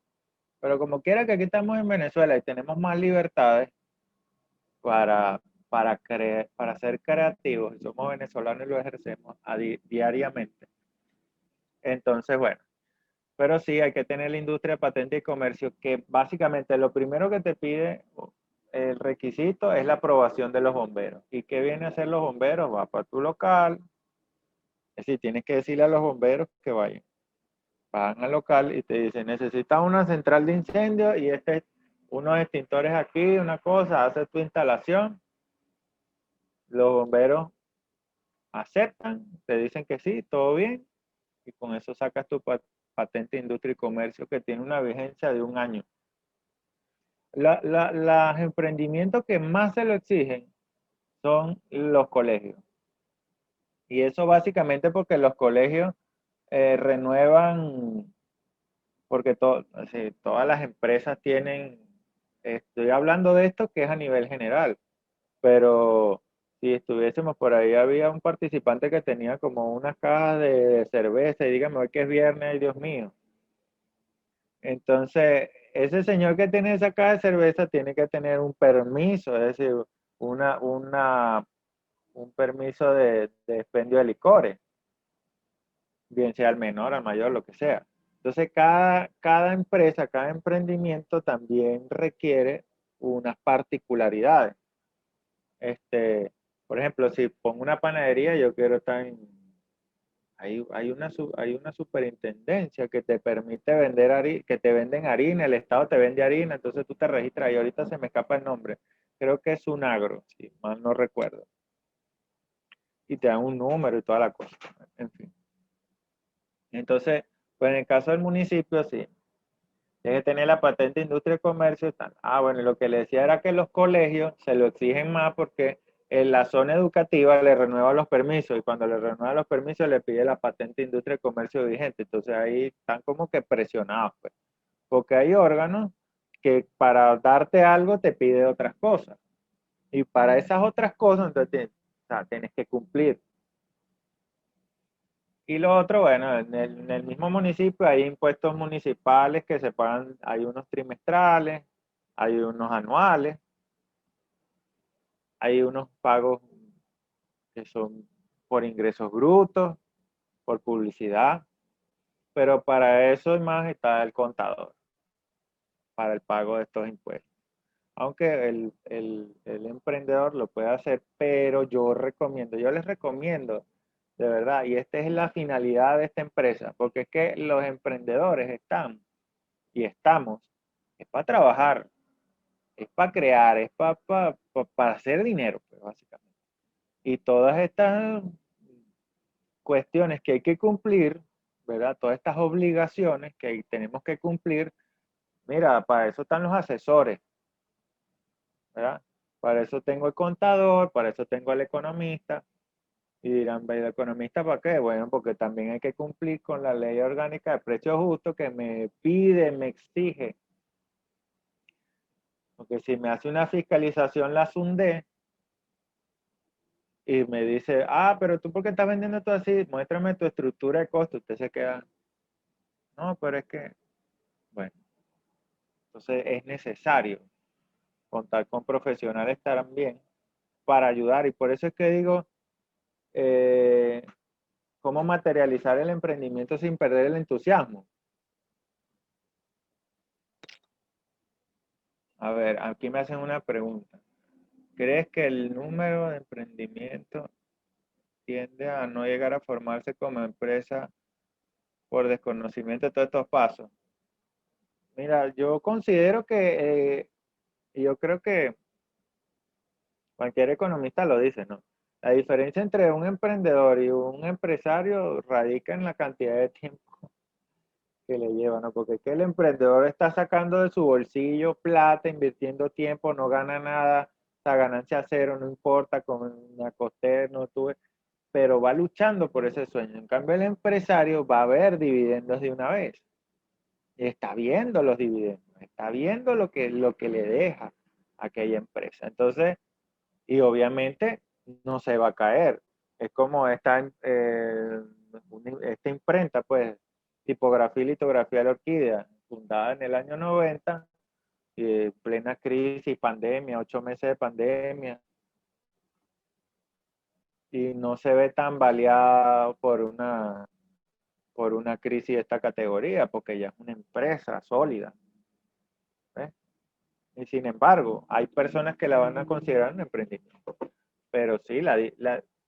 Pero como quiera que aquí estamos en Venezuela y tenemos más libertades para, para ser creativos, y somos venezolanos y lo ejercemos diariamente. Entonces, bueno, pero sí hay que tener la industria de patente y comercio, que básicamente lo primero que te pide el requisito es la aprobación de los bomberos. ¿Y qué viene a hacer los bomberos? Va para tu local, es decir, tienes que decirle a los bomberos que vayan. Van al local y te dicen, necesitas una central de incendio y unos extintores aquí, una cosa, haces tu instalación, los bomberos aceptan, te dicen que sí, todo bien, y con eso sacas tu patente de industria y comercio que tiene una vigencia de 1 año. Los emprendimientos que más se lo exigen son los colegios. Y eso básicamente porque los colegios renuevan, porque sí, todas las empresas tienen, estoy hablando de esto que es a nivel general, pero si estuviésemos por ahí, había un participante que tenía como unas cajas de cerveza y dígame hoy que es viernes, ay Dios mío. Entonces, ese señor que tiene esa caja de cerveza tiene que tener un permiso, es decir, una, una, un permiso de expendio de licores, bien sea al menor, al mayor, lo que sea. Entonces, cada empresa, cada emprendimiento también requiere unas particularidades. Este, por ejemplo, si pongo una panadería, yo quiero estar en... hay una superintendencia que te permite vender harina, que te venden harina, el Estado te vende harina, entonces tú te registras y ahorita se me escapa el nombre. Creo que es un agro, si mal no recuerdo. Y te dan un número y toda la cosa. En fin. Entonces, pues en el caso del municipio, sí. Tienes que tener la patente de industria y comercio. Tal. Ah, bueno, y lo que le decía era que los colegios se lo exigen más porque en la zona educativa le renueva los permisos y cuando le renueva los permisos le pide la patente de industria y comercio vigente. Entonces ahí están como que presionados, pues. Porque hay órganos que para darte algo te pide otras cosas. Y para esas otras cosas, entonces o sea, tienes que cumplir. Y lo otro, bueno, en el mismo municipio hay impuestos municipales que se pagan, hay unos trimestrales, hay unos anuales, hay unos pagos que son por ingresos brutos, por publicidad, pero para eso más está el contador, para el pago de estos impuestos. Aunque el emprendedor lo puede hacer, pero yo les recomiendo, de verdad, y esta es la finalidad de esta empresa, porque es que los emprendedores están y estamos, es para trabajar, es para crear, es para hacer dinero, pues, básicamente. Y todas estas cuestiones que hay que cumplir, ¿verdad? Todas estas obligaciones que tenemos que cumplir. Mira, para eso están los asesores, ¿verdad? Para eso tengo el contador, para eso tengo al economista. Y dirán, ¿el economista para qué? Bueno, porque también hay que cumplir con la ley orgánica de precio justo que me pide, me exige. Porque si me hace una fiscalización la SUNDE y me dice, ah, pero tú por qué estás vendiendo todo así, muéstrame tu estructura de costo, usted se queda, no, pero es que, bueno, entonces es necesario contar con profesionales también para ayudar. Y por eso es que digo, eh, cómo materializar el emprendimiento sin perder el entusiasmo. A ver, aquí me hacen una pregunta. ¿Crees que el número de emprendimientos tiende a no llegar a formarse como empresa por desconocimiento de todos estos pasos? Mira, yo considero que, yo creo que cualquier economista lo dice, ¿no? La diferencia entre un emprendedor y un empresario radica en la cantidad de tiempo que le lleva, ¿no? Porque es que el emprendedor está sacando de su bolsillo plata, invirtiendo tiempo, no gana nada, la ganancia cero, no importa, con me acosté, no tuve, pero va luchando por ese sueño. En cambio, el empresario va a ver dividendos de una vez. Está viendo los dividendos, está viendo lo que le deja aquella empresa. Entonces, y obviamente no se va a caer. Es como esta imprenta, pues, tipografía y litografía de la Orquídea, fundada en el año 90, plena crisis, pandemia, 8 meses de pandemia, y no se ve tan baleada por una crisis de esta categoría, porque ya es una empresa sólida. ¿Ves? Y sin embargo, hay personas que la van a considerar un emprendimiento. Pero sí,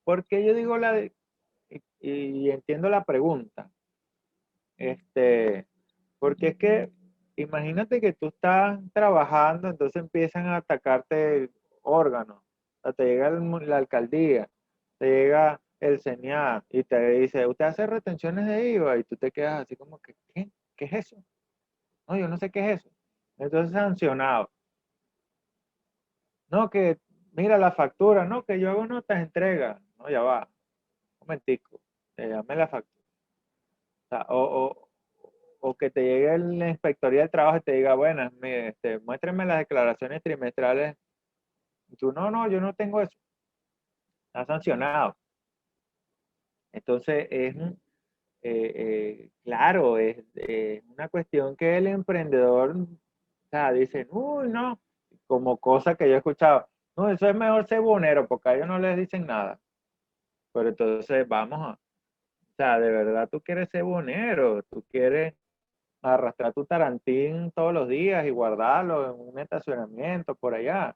¿por qué yo digo y entiendo la pregunta? Este, porque es que imagínate que tú estás trabajando, entonces empiezan a atacarte órganos. O sea, te llega la alcaldía, te llega el CENIAT y te dice, usted hace retenciones de IVA y tú te quedas así como que, ¿qué? ¿Qué es eso? No, yo no sé qué es eso. Entonces sancionado. No, que mira la factura, no, que yo hago notas de entrega. No, ya va, un momentico, dame la factura. O, sea, o que te llegue la inspectoría del trabajo y te diga, bueno, mire, muéstrame las declaraciones trimestrales. Y tú, no, no, yo no tengo eso. Está sancionado. Entonces, claro, es una cuestión que el emprendedor, o sea, dice, uy, no, como cosa que yo he escuchado, no, eso es mejor ser bonero, porque a ellos no les dicen nada. Pero entonces, o sea, de verdad tú quieres ser bonero, tú quieres arrastrar tu tarantín todos los días y guardarlo en un estacionamiento por allá,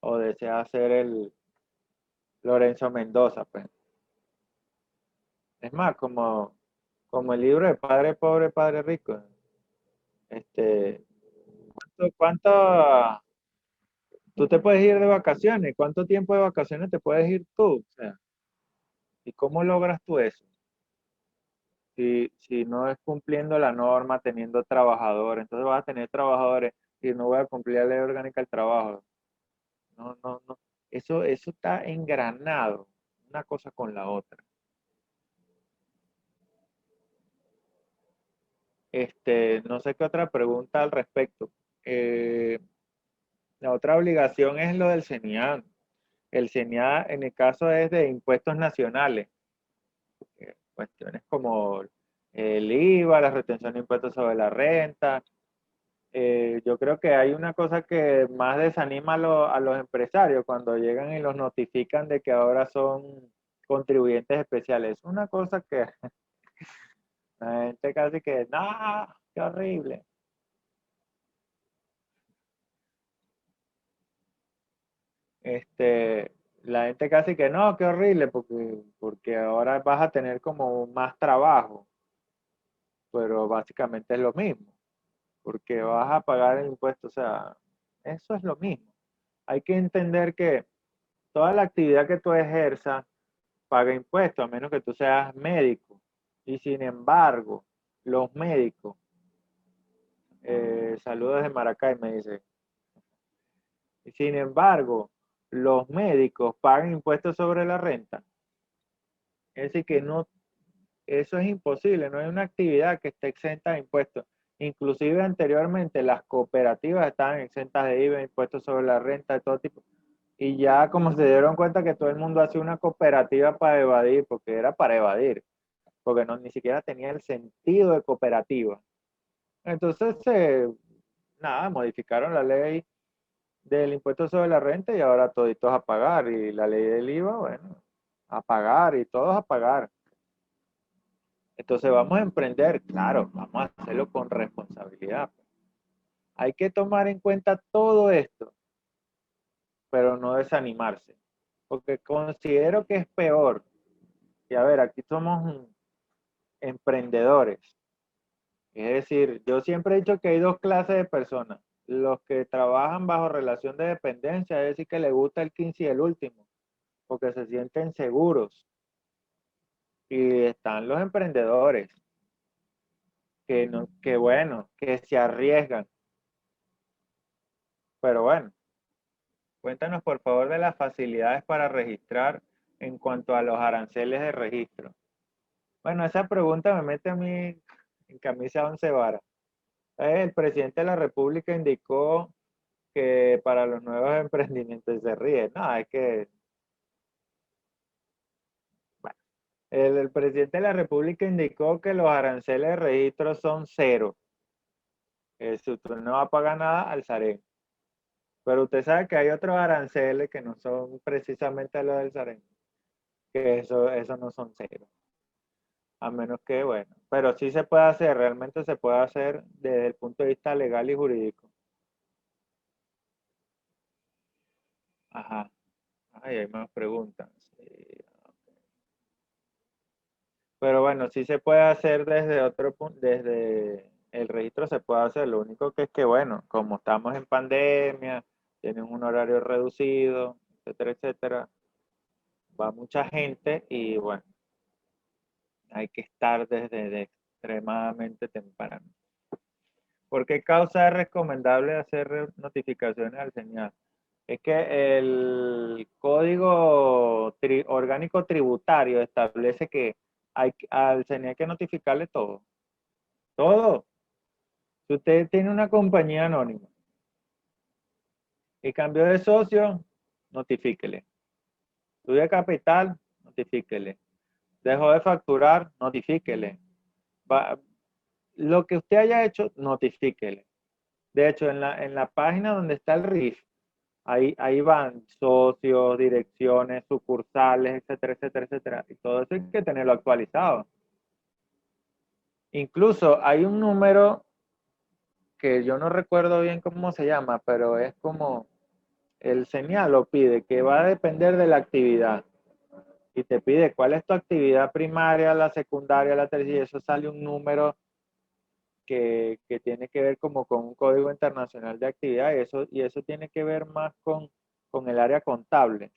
o deseas ser el Lorenzo Mendoza, pues. Es más, como el libro de Padre Pobre, Padre Rico. Este, tú te puedes ir de vacaciones? ¿Cuánto tiempo de vacaciones te puedes ir tú? O sea, ¿y cómo logras tú eso? Si no es cumpliendo la norma, teniendo trabajadores, entonces vas a tener trabajadores y no voy a cumplir la ley orgánica del trabajo. No, no, no. Eso está engranado, una cosa con la otra. No sé qué otra pregunta al respecto. Eh, la otra obligación es lo del CENIAN. El CENIAN en el caso es de impuestos nacionales, cuestiones como el IVA, la retención de impuestos sobre la renta. Yo creo que hay una cosa que más desanima a los empresarios cuando llegan y los notifican de que ahora son contribuyentes especiales. Es una cosa que la gente casi que, no, qué horrible. Este, la gente casi que, no, qué horrible, porque ahora vas a tener como más trabajo, pero básicamente es lo mismo, porque vas a pagar el impuesto, o sea, eso es lo mismo. Hay que entender que toda la actividad que tú ejerzas paga impuestos, a menos que tú seas médico. Y sin embargo, los médicos, saludos de Maracay, me dice, y sin embargo, los médicos pagan impuestos sobre la renta. Es decir, que no, eso es imposible, no hay una actividad que esté exenta de impuestos. Inclusive anteriormente las cooperativas estaban exentas de IVA, impuestos sobre la renta, de todo tipo. Y ya como se dieron cuenta que todo el mundo hacía una cooperativa para evadir, porque era para evadir, porque no, ni siquiera tenía el sentido de cooperativa. Entonces, nada, modificaron la ley del impuesto sobre la renta y ahora toditos a pagar. Y la ley del IVA, bueno, a pagar y todos a pagar. Entonces vamos a emprender, claro, vamos a hacerlo con responsabilidad. Hay que tomar en cuenta todo esto, pero no desanimarse, porque considero que es peor. Y a ver, aquí somos emprendedores. Es decir, yo siempre he dicho que hay dos clases de personas. Los que trabajan bajo relación de dependencia, es decir, que les gusta el 15 y el último, porque se sienten seguros. Y están los emprendedores, que, no, que bueno, que se arriesgan. Pero bueno, cuéntanos por favor de las facilidades para registrar en cuanto a los aranceles de registro. Bueno, esa pregunta me mete a mí en camisa de once varas. El presidente de la República indicó que para los nuevos emprendimientos se ríe. No, es que, bueno, el presidente de la República indicó que los aranceles de registro son cero. Si usted no va a pagar nada, alzaré. Pero usted sabe que hay otros aranceles que no son precisamente los del Sarén, que eso no son cero. A menos que, bueno, pero sí se puede hacer, realmente se puede hacer desde el punto de vista legal y jurídico. Ajá. Ay, hay más preguntas. Sí. Pero bueno, sí se puede hacer desde otro punto, desde el registro se puede hacer. Lo único que es que, bueno, como estamos en pandemia, tienen un horario reducido, etcétera, etcétera, va mucha gente y bueno, hay que estar desde extremadamente temprano. ¿Por qué causa es recomendable hacer notificaciones al señal? Es que el Código Orgánico Tributario establece que al señal hay que notificarle todo. Todo. Si usted tiene una compañía anónima y cambió de socio, notifíquele. Sube capital, notifíquele. Dejó de facturar, notifíquele. Va, lo que usted haya hecho, notifíquele. De hecho, en la página donde está el RIF, ahí van socios, direcciones, sucursales, etcétera, etcétera, etcétera. Y todo eso hay que tenerlo actualizado. Incluso hay un número que yo no recuerdo bien cómo se llama, pero es como el señal lo pide, que va a depender de la actividad. Y te pide cuál es tu actividad primaria, la secundaria, la terciaria. Eso sale un número que tiene que ver como con un código internacional de actividad y eso tiene que ver más con el área contable.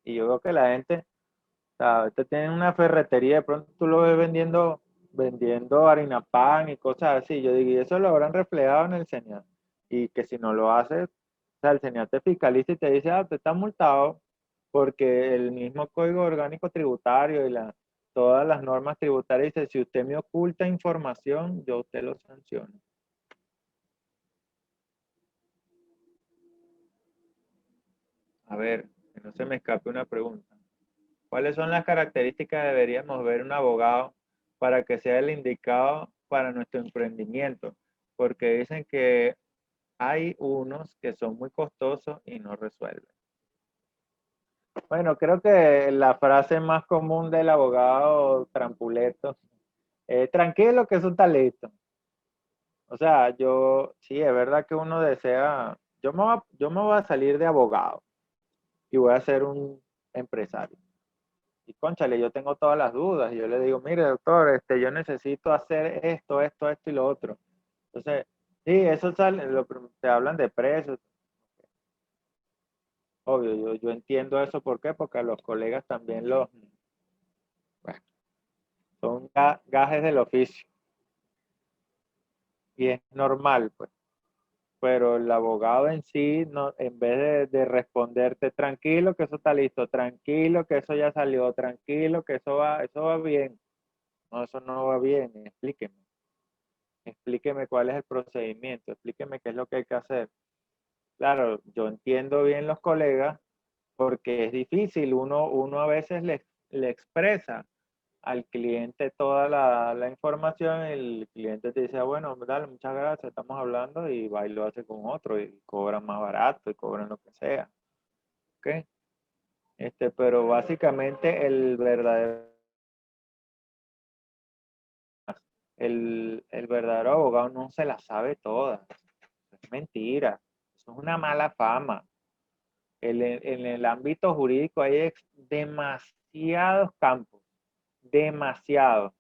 Y yo veo que la gente, o sea, usted tiene una ferretería, de pronto tú lo ves vendiendo harina pan y cosas así. Yo digo, y eso lo habrán reflejado en el señal. Y que si no lo hace, o sea, el señal te fiscaliza y te dice, ah, usted está multado porque el mismo Código Orgánico Tributario y todas las normas tributarias dice, si usted me oculta información, yo a usted lo sanciono. A ver, que no se me escape una pregunta. ¿Cuáles son las características que deberíamos ver un abogado para que sea el indicado para nuestro emprendimiento? Porque dicen que hay unos que son muy costosos y no resuelven. Bueno, creo que la frase más común del abogado trampuleto es tranquilo que eso está listo. O sea, sí, es verdad que uno desea, yo me voy a salir de abogado y voy a ser un empresario. Y cónchale, yo tengo todas las dudas. Y yo le digo, mire, doctor, yo necesito hacer esto, esto, esto y lo otro. Entonces, sí, eso sale, te hablan de precios. Obvio, yo entiendo eso. ¿Por qué? Porque a los colegas también bueno, son gajes del oficio y es normal, pues. Pero el abogado en sí, no, en vez de responderte tranquilo, que eso está listo, tranquilo, que eso ya salió, tranquilo, que eso va bien. No, eso no va bien, explíqueme cuál es el procedimiento, explíqueme qué es lo que hay que hacer. Claro, yo entiendo bien los colegas porque es difícil, uno a veces le expresa al cliente toda la información, el cliente te dice, "Ah, bueno, dale, muchas gracias, estamos hablando", y va y lo hace con otro y cobran más barato y cobran lo que sea, ¿ok? Pero básicamente el verdadero abogado no se la sabe todas, es mentira, eso es una mala fama. En el ámbito jurídico hay demasiados campos, demasiados.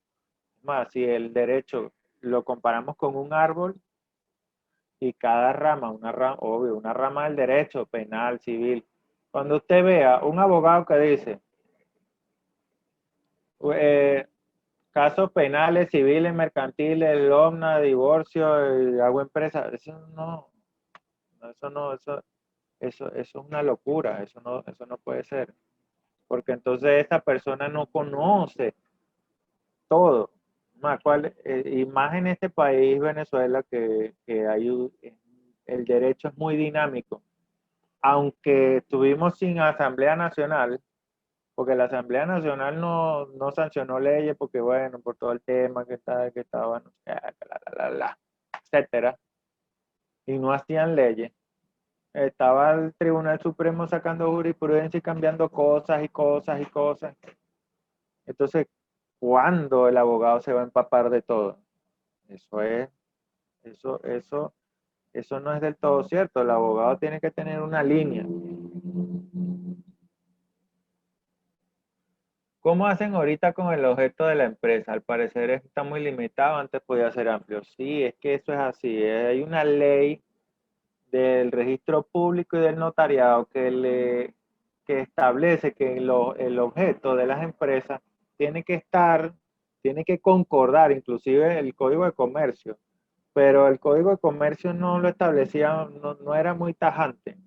Más, si el derecho lo comparamos con un árbol y cada rama, obvio, una rama del derecho, penal, civil. Cuando usted vea un abogado que dice eh, casos penales, civiles, mercantiles, OMNA, divorcio, hago empresa, eso es una locura, eso no puede ser. Porque entonces esa persona no conoce todo. Y más en este país, Venezuela, que el derecho es muy dinámico. Aunque estuvimos sin Asamblea Nacional, porque la Asamblea Nacional no sancionó leyes, porque bueno, por todo el tema que estaba, no sé, etcétera, y no hacían leyes. Estaba el Tribunal Supremo sacando jurisprudencia y cambiando cosas y cosas y cosas. Entonces, ¿cuándo el abogado se va a empapar de todo? Eso es, eso, eso no es del todo cierto. El abogado tiene que tener una línea. ¿Cómo hacen ahorita con el objeto de la empresa? Al parecer está muy limitado, antes podía ser amplio. Sí, es que eso es así. Hay una ley del registro público y del notariado que establece que el objeto de las empresas tiene que estar, tiene que concordar, inclusive el Código de Comercio, pero el Código de Comercio no lo establecía, no era muy tajante.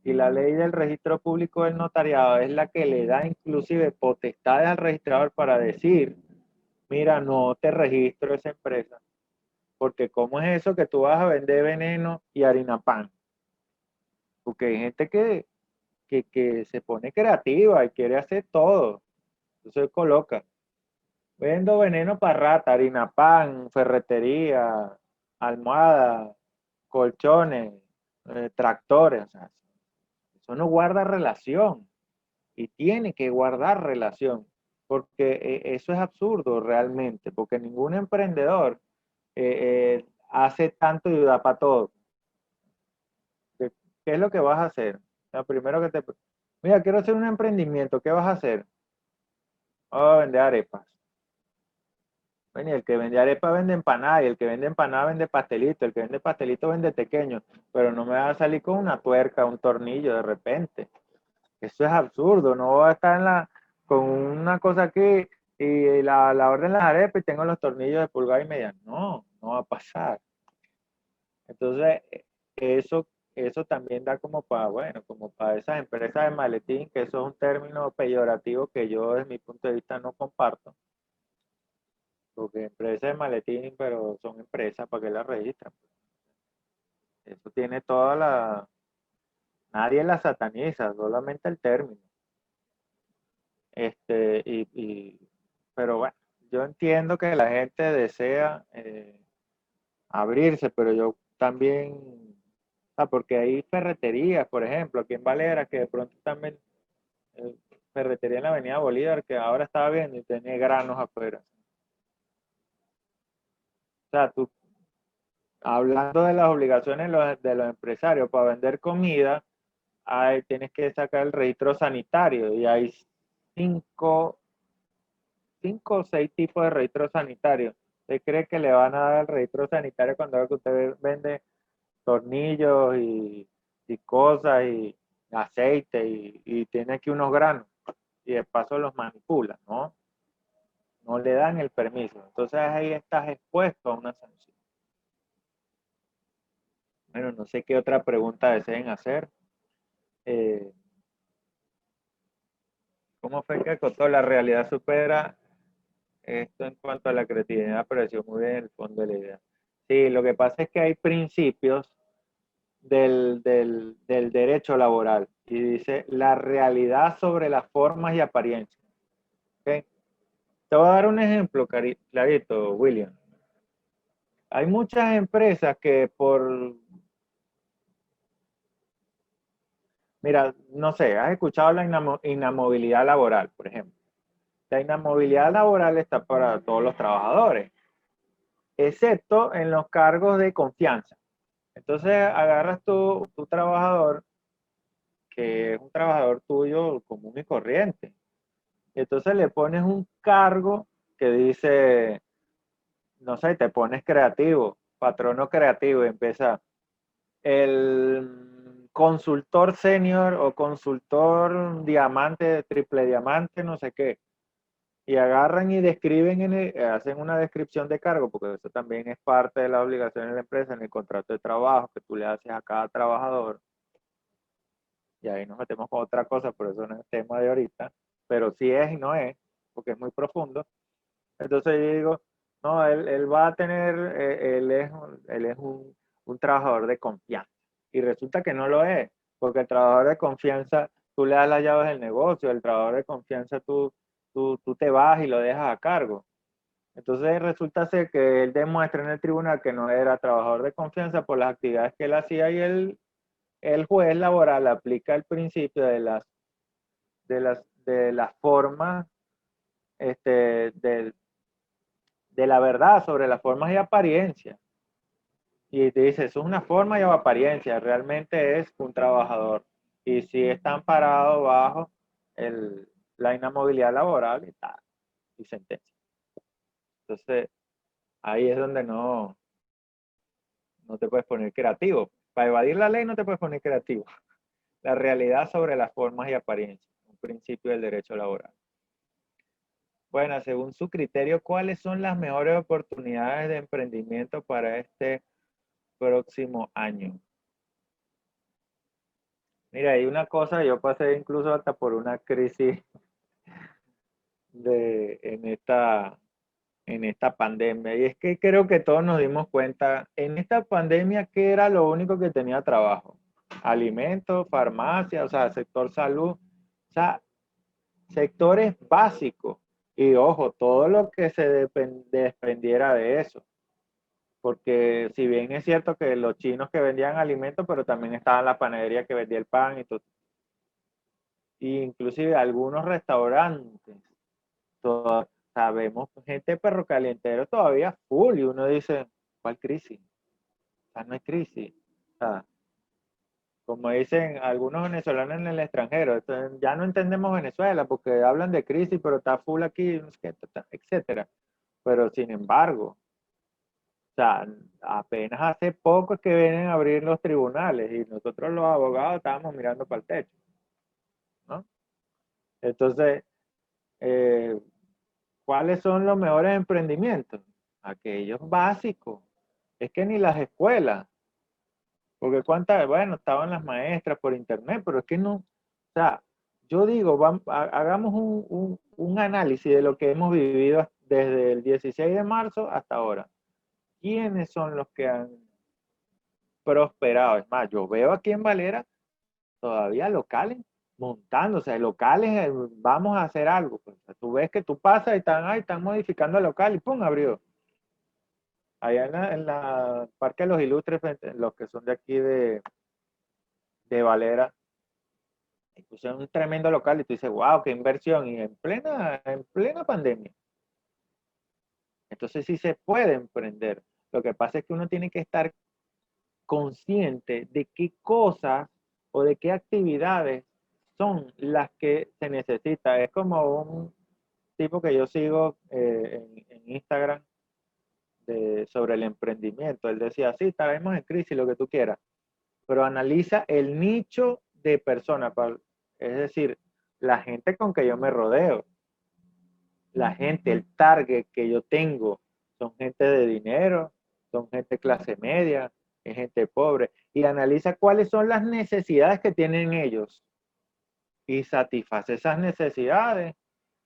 Y la ley del registro público del notariado es la que le da inclusive potestades al registrador para decir, mira, no te registro esa empresa, porque ¿cómo es eso que tú vas a vender veneno y harina pan? Porque hay gente que se pone creativa y quiere hacer todo. Entonces coloca, vendo veneno para rata, harina pan, ferretería, almohadas, colchones, tractores. O sea, eso no guarda relación y tiene que guardar relación, porque eso es absurdo realmente, porque ningún emprendedor hace tanto y da para todo. ¿Qué, qué es lo que vas a hacer? Lo primero que te... Mira, quiero hacer un emprendimiento, ¿qué vas a hacer? Oh, vender arepas. Bueno, y el que vende arepa vende empanada, y el que vende empanada vende pastelito, el que vende pastelito vende pequeño, pero no me va a salir con una tuerca, un tornillo de repente. Eso es absurdo, no voy a estar con una cosa aquí y la orden las arepas y tengo los tornillos de pulgada y media. No va a pasar. Entonces, eso, eso también da como para, bueno, como para esas empresas de maletín, que eso es un término peyorativo que yo desde mi punto de vista no comparto, porque empresas de maletín, pero son empresas, ¿para qué las registran? Eso tiene toda nadie la sataniza, solamente el término. Pero bueno, yo entiendo que la gente desea abrirse, pero yo también, porque hay ferreterías, por ejemplo, aquí en Valera, que de pronto también, eh, ferretería en la Avenida Bolívar, que ahora estaba viendo y tenía granos afuera. O sea, tú, hablando de las obligaciones de los empresarios para vender comida, tienes que sacar el registro sanitario y hay cinco, cinco o seis tipos de registro sanitario. ¿Usted cree que le van a dar el registro sanitario cuando usted vende tornillos y cosas y aceite y tiene aquí unos granos y de paso los manipula? No, no le dan el permiso. Entonces ahí estás expuesto a una sanción. Bueno, no sé qué otra pregunta deseen hacer. Eh, ¿Cómo fue que acotó la realidad supera esto en cuanto a la creatividad? Me pareció muy bien el fondo de la idea. Sí, lo que pasa es que hay principios del derecho laboral y dice la realidad sobre las formas y apariencias. ¿Okay? Te voy a dar un ejemplo clarito, William. Hay muchas empresas que mira, no sé, has escuchado la inamovilidad laboral, por ejemplo. La inamovilidad laboral está para todos los trabajadores, excepto en los cargos de confianza. Entonces agarras tu trabajador, que es un trabajador tuyo común y corriente, y entonces le pones un cargo que dice, no sé, te pones creativo, patrono creativo, y empieza el consultor senior o consultor diamante, triple diamante, no sé qué. Y agarran y describen, hacen una descripción de cargo, porque eso también es parte de la obligación de la empresa en el contrato de trabajo que tú le haces a cada trabajador. Y ahí nos metemos con otra cosa, por eso no es el tema de ahorita, pero sí es y no es, porque es muy profundo. Entonces yo digo, no, él va a tener, él es un trabajador de confianza. Y resulta que no lo es, porque el trabajador de confianza, tú le das las llaves del negocio, el trabajador de confianza, tú te vas y lo dejas a cargo. Entonces resulta ser que él demuestra en el tribunal que no era trabajador de confianza por las actividades que él hacía y el juez laboral aplica el principio de las formas de la verdad sobre las formas y apariencias. Y te dice, eso es una forma y apariencia, realmente es un trabajador. Y si están parados bajo la inamovilidad laboral y tal, y sentencia. Entonces, ahí es donde no te puedes poner creativo. Para evadir la ley no te puedes poner creativo. La realidad sobre las formas y apariencias, un principio del derecho laboral. Bueno, según su criterio, ¿cuáles son las mejores oportunidades de emprendimiento para este próximo año? Mira, hay una cosa, yo pasé incluso hasta por una crisis en esta pandemia, y es que creo que todos nos dimos cuenta en esta pandemia que era lo único que tenía trabajo: alimentos, farmacia, o sea, sector salud, o sea, sectores básicos. Y ojo, todo lo que se desprendiera de eso, porque si bien es cierto que los chinos que vendían alimentos, pero también estaban la panadería que vendía el pan y todo, y inclusive algunos restaurantes, sabemos gente perro calientero todavía full, y uno dice, ¿cuál crisis? O sea, no hay crisis. O sea, como dicen algunos venezolanos en el extranjero, entonces, ya no entendemos Venezuela porque hablan de crisis, pero está full aquí, no sé qué, etcétera. Pero sin embargo, o sea, apenas hace poco es que vienen a abrir los tribunales y nosotros los abogados estábamos mirando para el techo, ¿no? Entonces, eh, ¿cuáles son los mejores emprendimientos? Aquellos básicos. Es que ni las escuelas, porque bueno, estaban las maestras por internet, pero es que no, o sea, yo digo, hagamos un análisis de lo que hemos vivido desde el 16 de marzo hasta ahora. ¿Quiénes son los que han prosperado? Es más, yo veo aquí en Valera todavía locales montándose, locales, vamos a hacer algo. Pues, tú ves que tú pasas y están modificando el local y ¡pum! Abrió. Allá en la Parque de los Ilustres, los que son de aquí de Valera, pusieron un tremendo local y tú dices, wow, qué inversión, y en plena pandemia. Entonces sí se puede emprender. Lo que pasa es que uno tiene que estar consciente de qué cosas o de qué actividades son las que se necesita. Es como un tipo que yo sigo en Instagram sobre el emprendimiento. Él decía, sí, estaremos en crisis, lo que tú quieras, pero analiza el nicho de personas, es decir, la gente con que yo me rodeo, la gente, el target que yo tengo, son gente de dinero, son gente clase media, es gente pobre, y analiza cuáles son las necesidades que tienen ellos y satisface esas necesidades,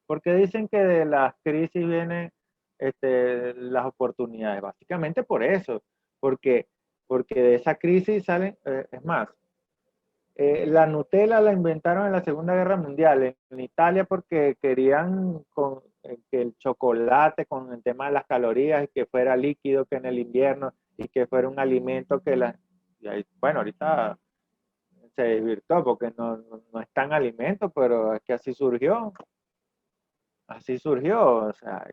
porque dicen que de las crisis vienen las oportunidades, básicamente por eso, porque, porque de esa crisis salen, es más, la Nutella la inventaron en la Segunda Guerra Mundial, en Italia, porque querían que el chocolate, con el tema de las calorías, y que fuera líquido, que en el invierno, y que fuera un alimento que la... Y ahí, bueno, ahorita se desvirtuó porque no es tan alimento, pero es que así surgió, o sea,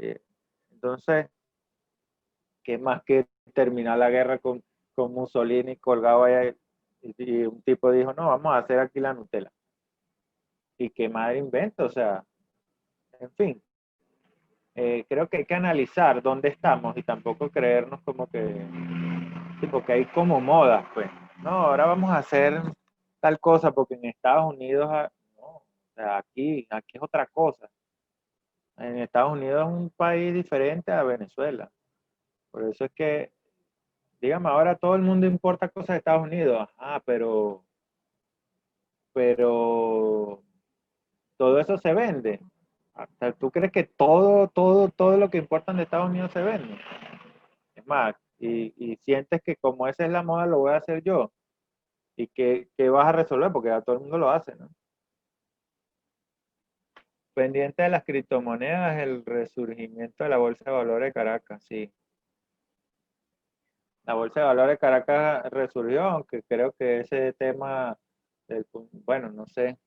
entonces, ¿qué más que terminar la guerra con Mussolini colgado ahí? Y un tipo dijo, no, vamos a hacer aquí la Nutella. Y qué madre invento, o sea, en fin, creo que hay que analizar dónde estamos y tampoco creernos como que, tipo, que hay como modas, pues. No, ahora vamos a hacer tal cosa porque en Estados Unidos, no, o sea, aquí es otra cosa. En Estados Unidos es un país diferente a Venezuela. Por eso es que, dígame, ahora todo el mundo importa cosas de Estados Unidos. Ah, pero todo eso se vende. Hasta ¿tú crees que todo lo que importan de Estados Unidos se vende? Es más, y sientes que como esa es la moda, lo voy a hacer yo. ¿Y qué vas a resolver? Porque ya todo el mundo lo hace, ¿no? Pendiente de las criptomonedas, el resurgimiento de la Bolsa de Valores de Caracas, sí. La Bolsa de Valores de Caracas resurgió, aunque creo que ese tema, bueno, no sé,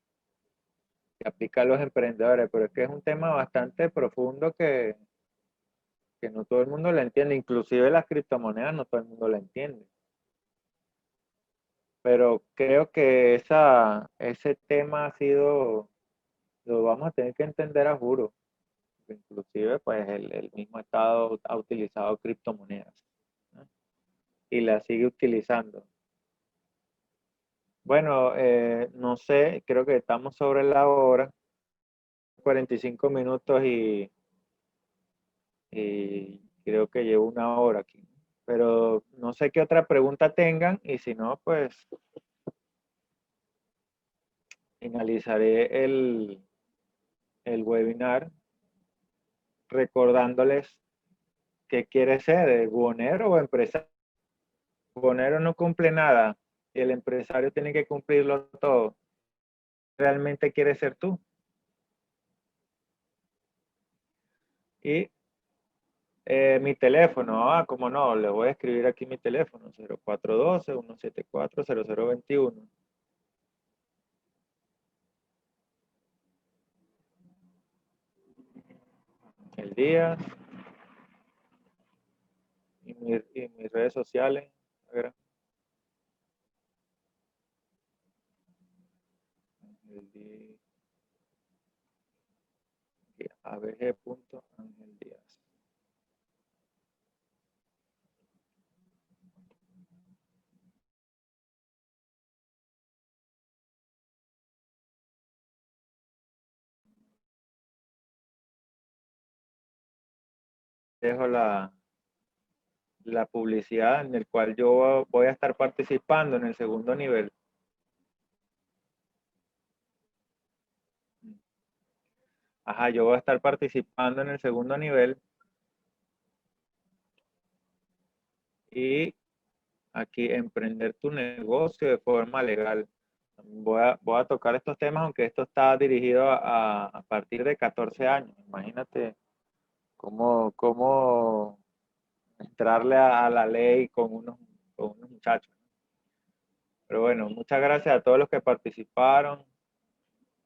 que aplica a los emprendedores, pero es que es un tema bastante profundo que no todo el mundo lo entiende, inclusive las criptomonedas no todo el mundo lo entiende. Pero creo que ese tema ha sido, lo vamos a tener que entender a juro. Inclusive, pues el mismo Estado ha utilizado criptomonedas, ¿no? Y las sigue utilizando. Bueno, no sé, creo que estamos sobre la hora, 45 minutos y creo que llevo una hora aquí. Pero no sé qué otra pregunta tengan y si no, pues finalizaré el webinar recordándoles qué quiere ser, buhonero o empresario. El buhonero no cumple nada y el empresario tiene que cumplirlo todo. ¿Realmente quieres ser tú? Y mi teléfono, como no, le voy a escribir aquí mi teléfono, 0412-174-0021. El día y mis redes sociales. A ver, abg.angeldíaz. Dejo la publicidad en el cual yo voy a estar participando en el segundo nivel. Ajá, yo voy a estar participando en el segundo nivel y aquí emprender tu negocio de forma legal. Voy a tocar estos temas, aunque esto está dirigido a partir de 14 años. Imagínate cómo entrarle a la ley con unos muchachos. Pero bueno, muchas gracias a todos los que participaron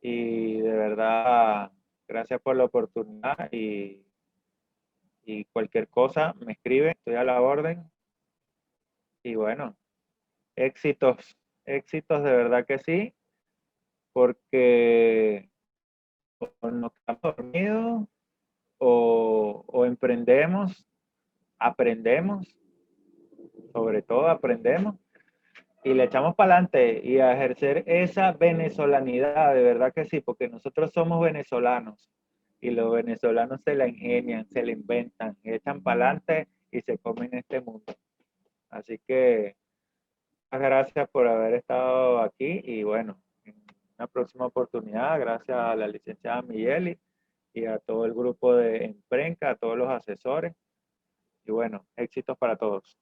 y de verdad, gracias por la oportunidad y cualquier cosa me escribe, estoy a la orden. Y bueno, éxitos, éxitos de verdad que sí, porque o nos quedamos dormidos o emprendemos, aprendemos, sobre todo aprendemos y le echamos para adelante y a ejercer esa venezolanidad, de verdad que sí, porque nosotros somos venezolanos y los venezolanos se la ingenian, se la inventan, echan para adelante y se comen este mundo. Así que muchas gracias por haber estado aquí y bueno, en una próxima oportunidad, gracias a la licenciada Migueli y a todo el grupo de Emprenca, a todos los asesores y bueno, éxitos para todos.